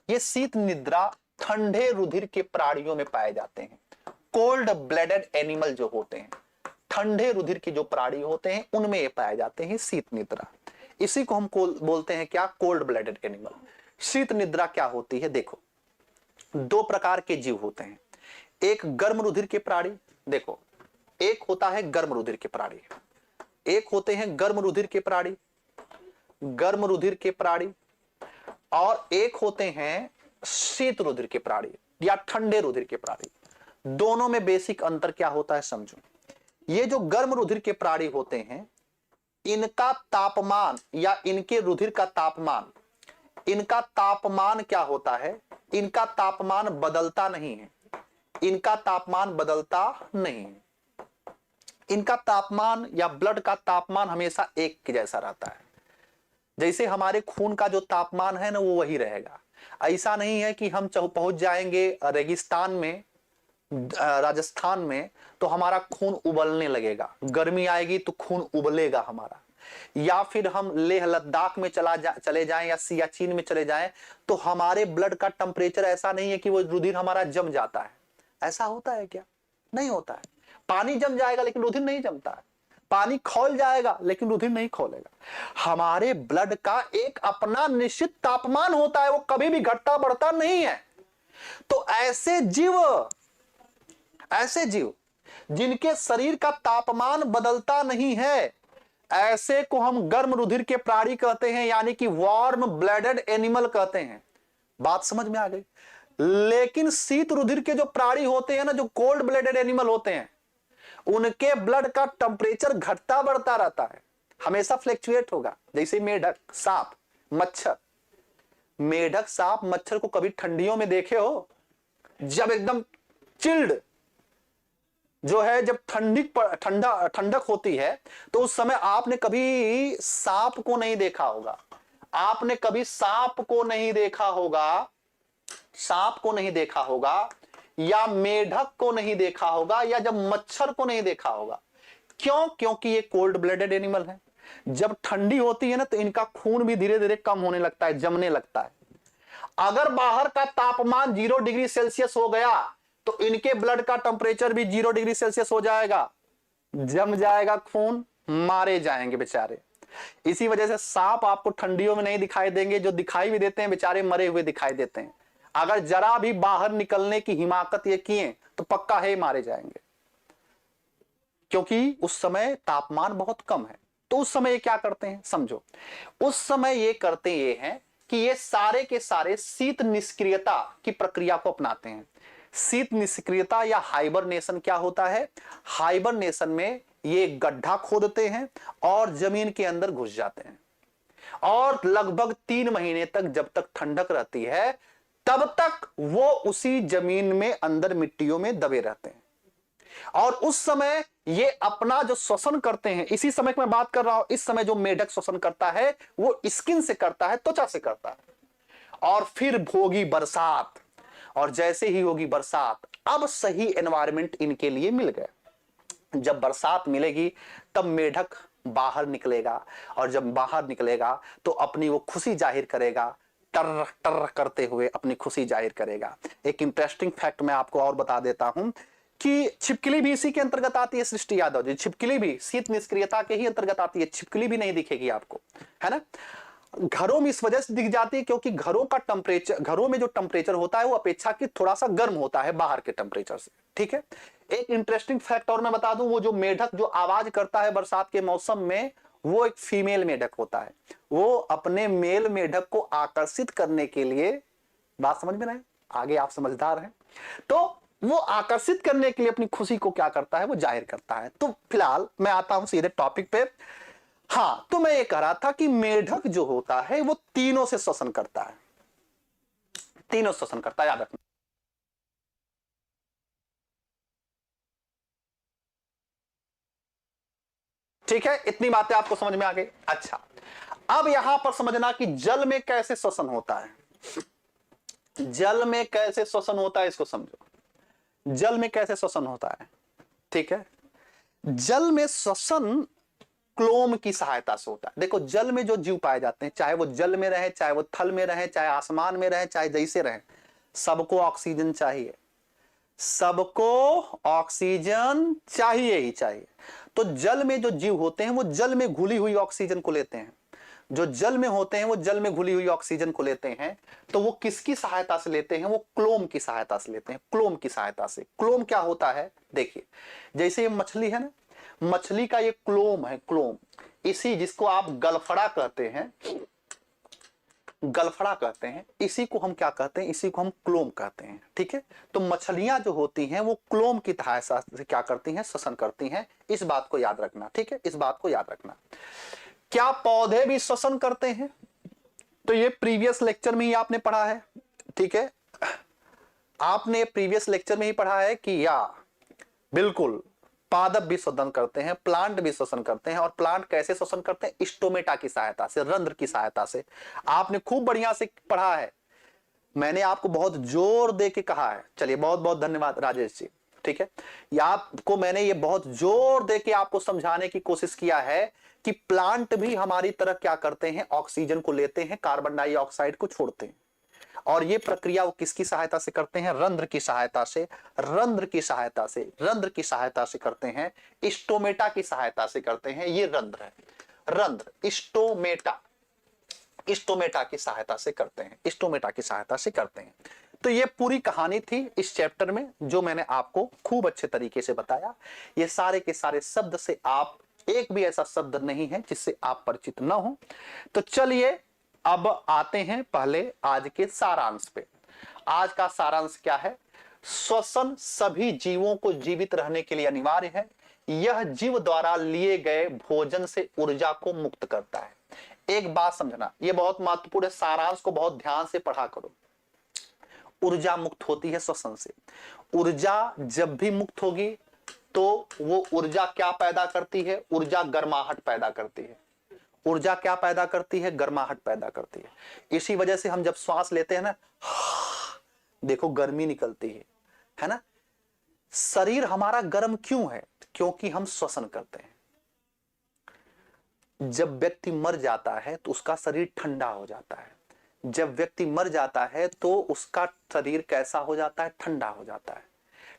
ये शीत निद्रा ठंडे रुधिर के प्राणियों में पाए जाते हैं। कोल्ड ब्लडेड एनिमल जो होते हैं, ठंडे रुधिर के जो प्राणी होते हैं, उनमें ये पाए जाते हैं शीत निद्रा। इसी को हम बोलते हैं क्या? Cold blooded animal. शीत निद्रा क्या होती है? देखो, दो प्रकार के जीव होते हैं। एक गर्म रुधिर के प्राणी, देखो, एक होता है गर्म रुधिर के प्राणी, एक होते हैं गर्म रुधिर के प्राणी, गर्म रुधिर के प्राणी, और एक होते हैं शीत रुधिर के प्राणी या ठंडे रुधिर के प्राणी। दोनों में बेसिक अंतर क्या होता है समझो। ये जो गर्म रुधिर के प्राणी होते हैं, इनका तापमान या इनके रुधिर का तापमान, इनका तापमान क्या होता है? इनका तापमान बदलता नहीं है। इनका तापमान बदलता नहीं है। इनका तापमान या ब्लड का तापमान हमेशा एक जैसा रहता है। जैसे हमारे खून का जो तापमान है ना, वो वही रहेगा। ऐसा नहीं है कि हम पहुंच जाएंगे रेगिस्तान में, राजस्थान में, तो हमारा खून उबलने लगेगा। गर्मी आएगी तो खून उबलेगा हमारा। या फिर हम लेह लद्दाख में चले जाएं या सियाचिन में चले जाएं, तो हमारे ब्लड का टेम्परेचर ऐसा नहीं है कि वो रुधिर हमारा जम जाता है। ऐसा होता है क्या? नहीं होता है। पानी जम जाएगा लेकिन रुधिर नहीं जमता है। पानी खौल जाएगा लेकिन रुधिर नहीं खौलेगा। हमारे ब्लड का एक अपना निश्चित तापमान होता है, वो कभी भी घटता बढ़ता नहीं है। तो ऐसे जीव जिनके शरीर का तापमान बदलता नहीं है, ऐसे को हम गर्म रुधिर के प्राणी कहते हैं, यानी कि वार्म ब्लडेड एनिमल कहते हैं। बात समझ में आ गई? लेकिन शीत रुधिर के जो प्राणी होते हैं ना, जो कोल्ड ब्लडेड एनिमल होते हैं, उनके ब्लड का टेम्परेचर घटता बढ़ता रहता है, हमेशा फ्लक्चुएट होगा। जैसे मेढक, सांप, मच्छर। मेढक, सांप, मच्छर को कभी ठंडियों में देखे हो? जब एकदम चिल्ड जो है, जब ठंडक होती है, तो उस समय आपने कभी सांप को नहीं देखा होगा। आपने कभी सांप को नहीं देखा होगा, सांप को नहीं देखा होगा, या मेढक को नहीं देखा होगा, या जब मच्छर को नहीं देखा होगा। क्यों? क्योंकि ये कोल्ड ब्लडेड एनिमल है। जब ठंडी होती है ना, तो इनका खून भी धीरे धीरे कम होने लगता है, जमने लगता है। अगर बाहर का तापमान 0 डिग्री सेल्सियस हो गया, तो इनके ब्लड का टेम्परेचर भी 0 डिग्री सेल्सियस हो जाएगा, जम जाएगा खून, मारे जाएंगे बेचारे। इसी वजह से सांप आपको ठंडियों में नहीं दिखाई देंगे, जो दिखाई भी देते हैं बेचारे मरे हुए दिखाई देते हैं। अगर जरा भी बाहर निकलने की हिमाकत ये किए तो पक्का है मारे जाएंगे, क्योंकि उस समय तापमान बहुत कम है। तो उस समय ये क्या करते हैं समझो। उस समय ये करते ये हैं कि ये सारे के सारे शीत निष्क्रियता की प्रक्रिया को अपनाते हैं। शीत निष्क्रियता या हाइबरनेशन क्या होता है? हाइबरनेशन में ये गड्ढा खोदते हैं और जमीन के अंदर घुस जाते हैं, और लगभग 3 महीने तक, जब तक ठंडक रहती है, तब तक वो उसी जमीन में अंदर मिट्टियों में दबे रहते हैं। और उस समय ये अपना जो श्वसन करते हैं, इसी समय की मैं बात कर रहा हूं, इस समय जो मेढक श्वसन करता है वो स्किन से करता है, त्वचा से करता है। और फिर होगी बरसात, और जैसे ही होगी बरसात, अब सही एनवायरनमेंट इनके लिए मिल गया। जब बरसात मिलेगी तब मेढक बाहर निकलेगा, और जब बाहर निकलेगा तो अपनी वो खुशी जाहिर करेगा, टर टर करते हुए अपनी खुशी जाहिर करेगा। एक इंटरेस्टिंग फैक्ट मैं आपको और बता देता हूं कि छिपकली भी इसी के अंतर्गत आती है। सृष्टि यादव जी, छिपकली भी शीत निष्क्रियता के ही अंतर्गत आती है। छिपकली भी नहीं दिखेगी आपको, है ना। घरों में इस वजह से दिख जाती है क्योंकि घरों का टेम्परेचर, घरों में जो टेम्परेचर होता है वो अपेक्षाकृत थोड़ा सा गर्म होता है बाहर के टेम्परेचर से, ठीक है। एक इंटरेस्टिंग फैक्ट और मैं बता दूं, वो जो मेढक जो आवाज करता है बरसात के मौसम में, वो एक फीमेल मेढक होता है। वो अपने मेल मेढक को आकर्षित करने के लिए, बात समझ में ना है, आगे आप समझदार हैं, तो वो आकर्षित करने के लिए अपनी खुशी को क्या करता है, वो जाहिर करता है। तो फिलहाल मैं आता हूं सीधे टॉपिक पे। हाँ, तो मैं ये कह रहा था कि मेढक जो होता है वो तीनों से श्वसन करता है, तीनों श्वसन करता है, याद रखना। ठीक है, इतनी बातें आपको समझ में आ गई। अच्छा, अब यहां पर समझना कि जल में कैसे श्वसन होता है। जल में कैसे श्वसन होता है इसको समझो। जल में कैसे श्वसन होता है, ठीक है। जल में श्वसन क्लोम की सहायता से होता है। देखो जल में जो जीव पाए जाते हैं, चाहे वो जल में रहे, चाहे वो थल में रहे, चाहे आसमान में रहे, चाहे जैसे रहे, सबको ऑक्सीजन चाहिए, सबको ऑक्सीजन चाहिए ही चाहिए। तो जल में जो जीव होते हैं वो जल में घुली हुई ऑक्सीजन को लेते हैं। जो जल में होते हैं वो जल में घुली हुई ऑक्सीजन को लेते हैं। तो वो किसकी सहायता से लेते हैं? वो क्लोम की सहायता से लेते हैं। क्लोम की सहायता से। क्लोम क्या होता है देखिए, जैसे ये मछली है ना, मछली का ये क्लोम है, क्लोम। इसी जिसको आप गलफड़ा कहते हैं, गलफड़ा कहते हैं, इसी को हम क्या कहते हैं? इसी को हम क्लोम कहते हैं, ठीक है। तो मछलियां जो होती हैं वो क्लोम की सहायता से क्या करती हैं? श्वसन करती हैं। इस बात को याद रखना, ठीक है, इस बात को याद रखना। क्या पौधे भी श्वसन करते हैं? तो ये प्रीवियस लेक्चर में ही आपने पढ़ा है, ठीक है, आपने प्रीवियस लेक्चर में ही पढ़ा है कि या बिल्कुल पादप भी श्वसन करते हैं, प्लांट भी श्वसन करते हैं। और प्लांट कैसे श्वसन करते हैं? स्टोमेटा की सहायता से, रंध्र की सहायता से। आपने खूब बढ़िया से पढ़ा है, मैंने आपको बहुत जोर दे के कहा है। चलिए बहुत बहुत धन्यवाद राजेश जी, ठीक है। या आपको मैंने ये बहुत जोर दे के आपको समझाने की कोशिश किया है कि प्लांट भी हमारी तरह क्या करते हैं? ऑक्सीजन को लेते हैं, कार्बन डाइऑक्साइड को छोड़ते हैं। और ये प्रक्रिया वो किसकी सहायता से करते हैं? रंध्र की सहायता से, रंध्र की सहायता से, रंध्र की सहायता से करते हैं, स्टोमेटा की सहायता से करते हैं। ये रंध्र है, रंध्र स्टोमेटा, स्टोमेटा की सहायता से करते हैं, स्टोमेटा की सहायता से करते हैं। तो ये पूरी कहानी थी इस चैप्टर में, जो मैंने आपको खूब अच्छे तरीके से बताया। ये सारे के सारे शब्द से आप एक भी ऐसा शब्द नहीं है जिससे आप परिचित न हो। तो चलिए अब आते हैं पहले आज के सारांश पे। आज का सारांश क्या है? श्वसन सभी जीवों को जीवित रहने के लिए अनिवार्य है। यह जीव द्वारा लिए गए भोजन से ऊर्जा को मुक्त करता है। एक बात समझना, यह बहुत महत्वपूर्ण है, सारांश को बहुत ध्यान से पढ़ा करो। ऊर्जा मुक्त होती है श्वसन से। ऊर्जा जब भी मुक्त होगी तो वो ऊर्जा क्या पैदा करती है? ऊर्जा गर्माहट पैदा करती है। ऊर्जा क्या पैदा करती है? गर्माहट पैदा करती है। इसी वजह से हम जब श्वास लेते हैं ना, देखो गर्मी निकलती है ना। शरीर हमारा गर्म क्यों है? क्योंकि हम श्वसन करते हैं। जब व्यक्ति मर जाता है तो उसका शरीर ठंडा हो जाता है। जब व्यक्ति मर जाता है तो उसका शरीर कैसा हो जाता है? ठंडा हो जाता है।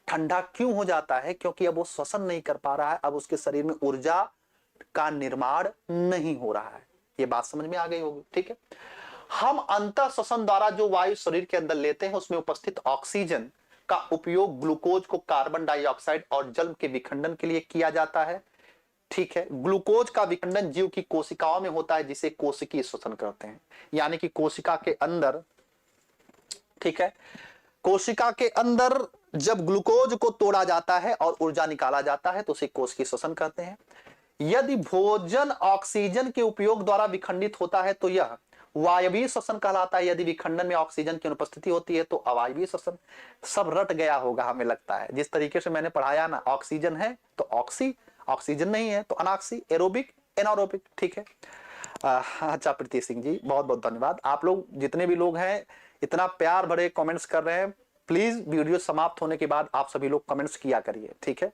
ठंडा क्यों हो जाता है? क्योंकि अब वो श्वसन नहीं कर पा रहा है, अब उसके शरीर में ऊर्जा का निर्माण नहीं हो रहा है। ये बात समझ में आ गई होगी, ठीक है। हम अंतः श्वसन द्वारा जो वायु शरीर के अंदर लेते हैं उसमें उपस्थित ऑक्सीजन का उपयोग ग्लूकोज को कार्बन डाइऑक्साइड और जल के विखंडन के लिए किया जाता है, ठीक है। ग्लूकोज का विखंडन जीव की कोशिकाओं में होता है, जिसे कोशिकीय श्वसन करते हैं। यानी कि कोशिका के अंदर, ठीक है, कोशिका के अंदर जब ग्लूकोज को तोड़ा जाता है और ऊर्जा निकाला जाता है तो उसे कोशिकीय श्वसन कहते हैं। यदि भोजन ऑक्सीजन के उपयोग द्वारा विखंडित होता है तो यह वायवीय श्वसन कहलाता है। यदि विखंडन में ऑक्सीजन की अनुपस्थिति होती है तो अवायवीय श्वसन। सब रट गया होगा हमें लगता है, जिस तरीके से मैंने पढ़ाया ना। ऑक्सीजन है तो ऑक्सी, ऑक्सीजन नहीं है तो अनाक्सी, एरोबिक, एनारोबिक, ठीक है। अच्छा प्रीति सिंह जी बहुत बहुत धन्यवाद। आप लोग जितने भी लोग हैं इतना प्यार भरे कमेंट्स कर रहे हैं, प्लीज वीडियो समाप्त होने के बाद आप सभी लोग कमेंट्स किया करिए, ठीक है।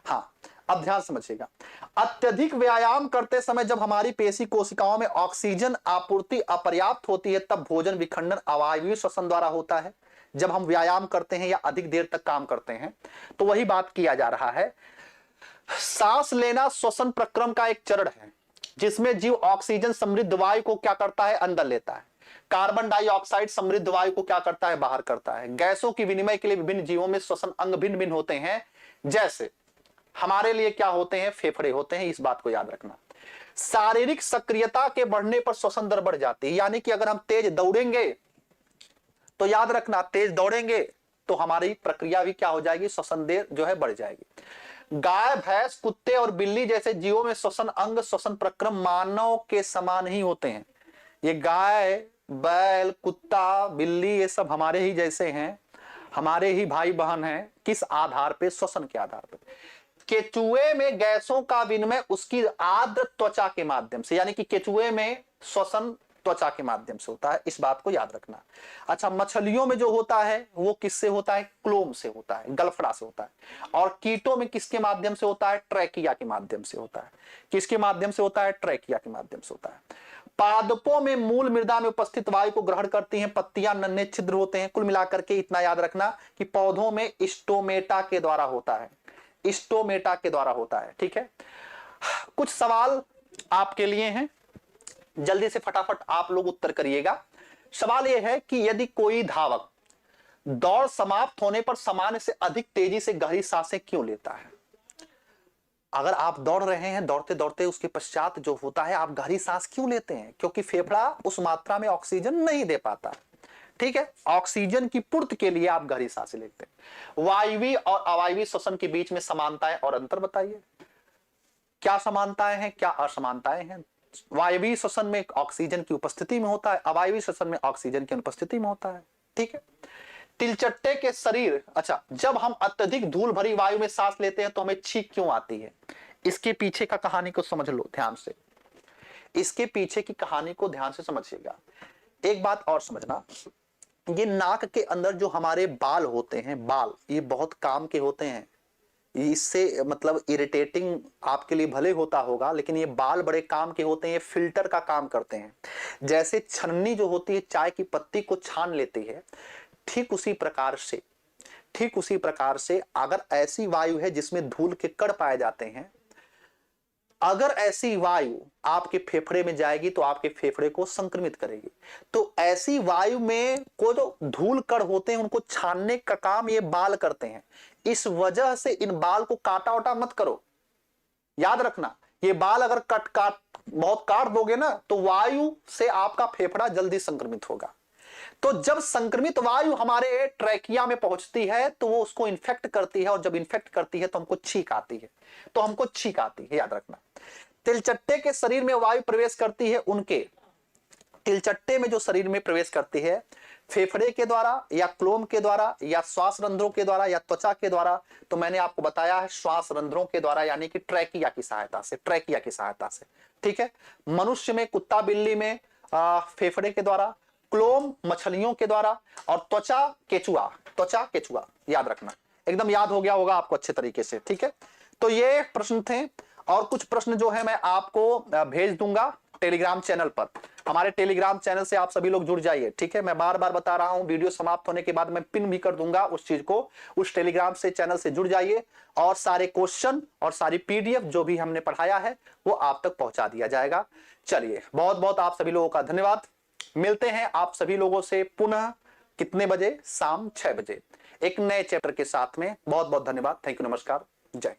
हाँ, अब ध्यान समझिएगा। अत्यधिक व्यायाम करते समय जब हमारी पेशी कोशिकाओं में ऑक्सीजन आपूर्ति अपर्याप्त होती है तब भोजन विखंडन अवायवीय श्वसन द्वारा होता है। जब हम व्यायाम करते हैं या अधिक देर तक काम करते हैं तो वही बात किया जा रहा है। सांस लेना श्वसन प्रक्रम का एक चरण है जिसमें जीव ऑक्सीजन समृद्ध वायु को क्या करता है? अंदर लेता है। कार्बन डाइऑक्साइड समृद्ध वायु को क्या करता है? बाहर करता है। गैसों की विनिमय के लिए विभिन्न जीवों में श्वसन अंग भिन्न भिन्न होते हैं। जैसे हमारे लिए क्या होते हैं? फेफड़े होते हैं, इस बात को याद रखना। शारीरिक सक्रियता के बढ़ने पर श्वसन दर बढ़ जाती है। यानी कि अगर हम तेज दौड़ेंगे तो याद रखना, तेज दौड़ेंगे तो हमारी प्रक्रिया भी क्या हो जाएगी? श्वसन देर जो है बढ़ जाएगी। गाय, भैंस, कुत्ते और बिल्ली जैसे जीवों में श्वसन अंग, श्वसन प्रक्रम मानव के समान ही होते हैं। ये गाय, बैल, कुत्ता, बिल्ली ये सब हमारे ही जैसे हैं, हमारे ही भाई बहन हैं। किस आधार पे? श्वसन के आधार पे। केचुए में गैसों का विनिमय उसकी आर्द्र त्वचा के माध्यम से, यानी कि केचुए में श्वसन त्वचा के माध्यम से होता है, इस बात को याद रखना। अच्छा, मछलियों में जो होता है वो किससे होता है? क्लोम से होता है, गलफड़ा से होता है। और कीटों में किसके माध्यम से होता है? ट्रैकिया के माध्यम से होता है। किसके माध्यम से होता है? ट्रैकिया के माध्यम से होता है। पादपों में मूल मृदा में उपस्थित वायु को ग्रहण करती हैं, पत्तियां नन्हे छिद्र होते हैं। कुल मिलाकर के इतना याद रखना कि पौधों में स्टोमेटा के द्वारा होता है, स्टोमेटा के द्वारा होता है। ठीक है, कुछ सवाल आपके लिए हैं, जल्दी से फटाफट आप लोग उत्तर करिएगा। सवाल यह है कि यदि कोई धावक दौड़ समाप्त होने पर सामान्य से अधिक तेजी से गहरी सांसें क्यों लेता है? अगर आप दौड़ रहे हैं, दौड़ते दौड़ते उसके पश्चात जो होता है, आप गहरी सांस क्यों लेते हैं? क्योंकि फेफड़ा उस मात्रा में ऑक्सीजन नहीं दे पाता। ठीक है, ऑक्सीजन की पूर्ति के लिए आप गहरी सांसें लेते हैं। वायवीय और अवायवीय श्वसन के बीच में समानताएं और अंतर बताइए। क्या समानताएं हैं, क्या असमानताएं हैं? वायवीय श्वसन में ऑक्सीजन की उपस्थिति में होता है, अवायवीय श्वसन में ऑक्सीजन की अनुपस्थिति में होता है। ठीक है, तिलचट्टे के शरीर, अच्छा, जब हम अत्यधिक धूल भरी वायु में सांस लेते हैं तो हमें छींक क्यों आती है? इसके पीछे का कहानी को समझ लो ध्यान से, इसके पीछे की कहानी को ध्यान से समझिएगा। एक बात और समझना, ये नाक के अंदर जो हमारे बाल होते हैं, बाल ये बहुत काम के होते हैं। इससे मतलब इरिटेटिंग आपके लिए भले होता होगा, लेकिन ये बाल बड़े काम के होते हैं, ये फिल्टर का काम करते हैं। जैसे छन्नी जो होती है चाय की पत्ती को छान लेती है, ठीक उसी प्रकार से अगर ऐसी वायु है जिसमें धूल के कण पाए जाते हैं, अगर ऐसी वायु आपके फेफड़े में जाएगी तो आपके फेफड़े को संक्रमित करेगी। तो ऐसी वायु में को जो धूल कण होते हैं उनको छानने का काम ये बाल करते हैं। इस वजह से इन बाल को काटा उटा मत करो, याद रखना। ये बाल अगर बहुत काट दोगे ना तो वायु से आपका फेफड़ा जल्दी संक्रमित होगा। तो जब संक्रमित वायु हमारे ट्रैकिया में पहुंचती है तो वो उसको इन्फेक्ट करती है, और जब इन्फेक्ट करती है तो हमको छींक आती है, याद रखना। तिलचट्टे के शरीर में वायु प्रवेश करती है, उनके तिलचट्टे में जो शरीर में प्रवेश करती है, फेफड़े के द्वारा या क्लोम के द्वारा या श्वास रंध्रों के द्वारा या त्वचा के द्वारा? तो मैंने आपको बताया है श्वास रंध्रों के द्वारा, यानी कि ट्रैकिया की सहायता से। ठीक है, मनुष्य में, कुत्ता बिल्ली में फेफड़े के द्वारा, क्लोम मछलियों के द्वारा, और त्वचा केचुआ, याद रखना। एकदम याद हो गया होगा आपको अच्छे तरीके से। ठीक है, तो ये प्रश्न थे, और कुछ प्रश्न जो है मैं आपको भेज दूंगा टेलीग्राम चैनल पर। हमारे टेलीग्राम चैनल से आप सभी लोग जुड़ जाइए। ठीक है, मैं बार बार बता रहा हूं, वीडियो समाप्त होने के बाद मैं पिन भी कर दूंगा उस चीज को। उस टेलीग्राम से चैनल से जुड़ जाइए, और सारे क्वेश्चन और सारी पीडीएफ जो भी हमने पढ़ाया है वो आप तक पहुंचा दिया जाएगा। चलिए, बहुत बहुत आप सभी लोगों का धन्यवाद। मिलते हैं आप सभी लोगों से पुनः कितने बजे? शाम 6 बजे एक नए चैप्टर के साथ में। बहुत बहुत धन्यवाद। थैंक यू, नमस्कार, जय।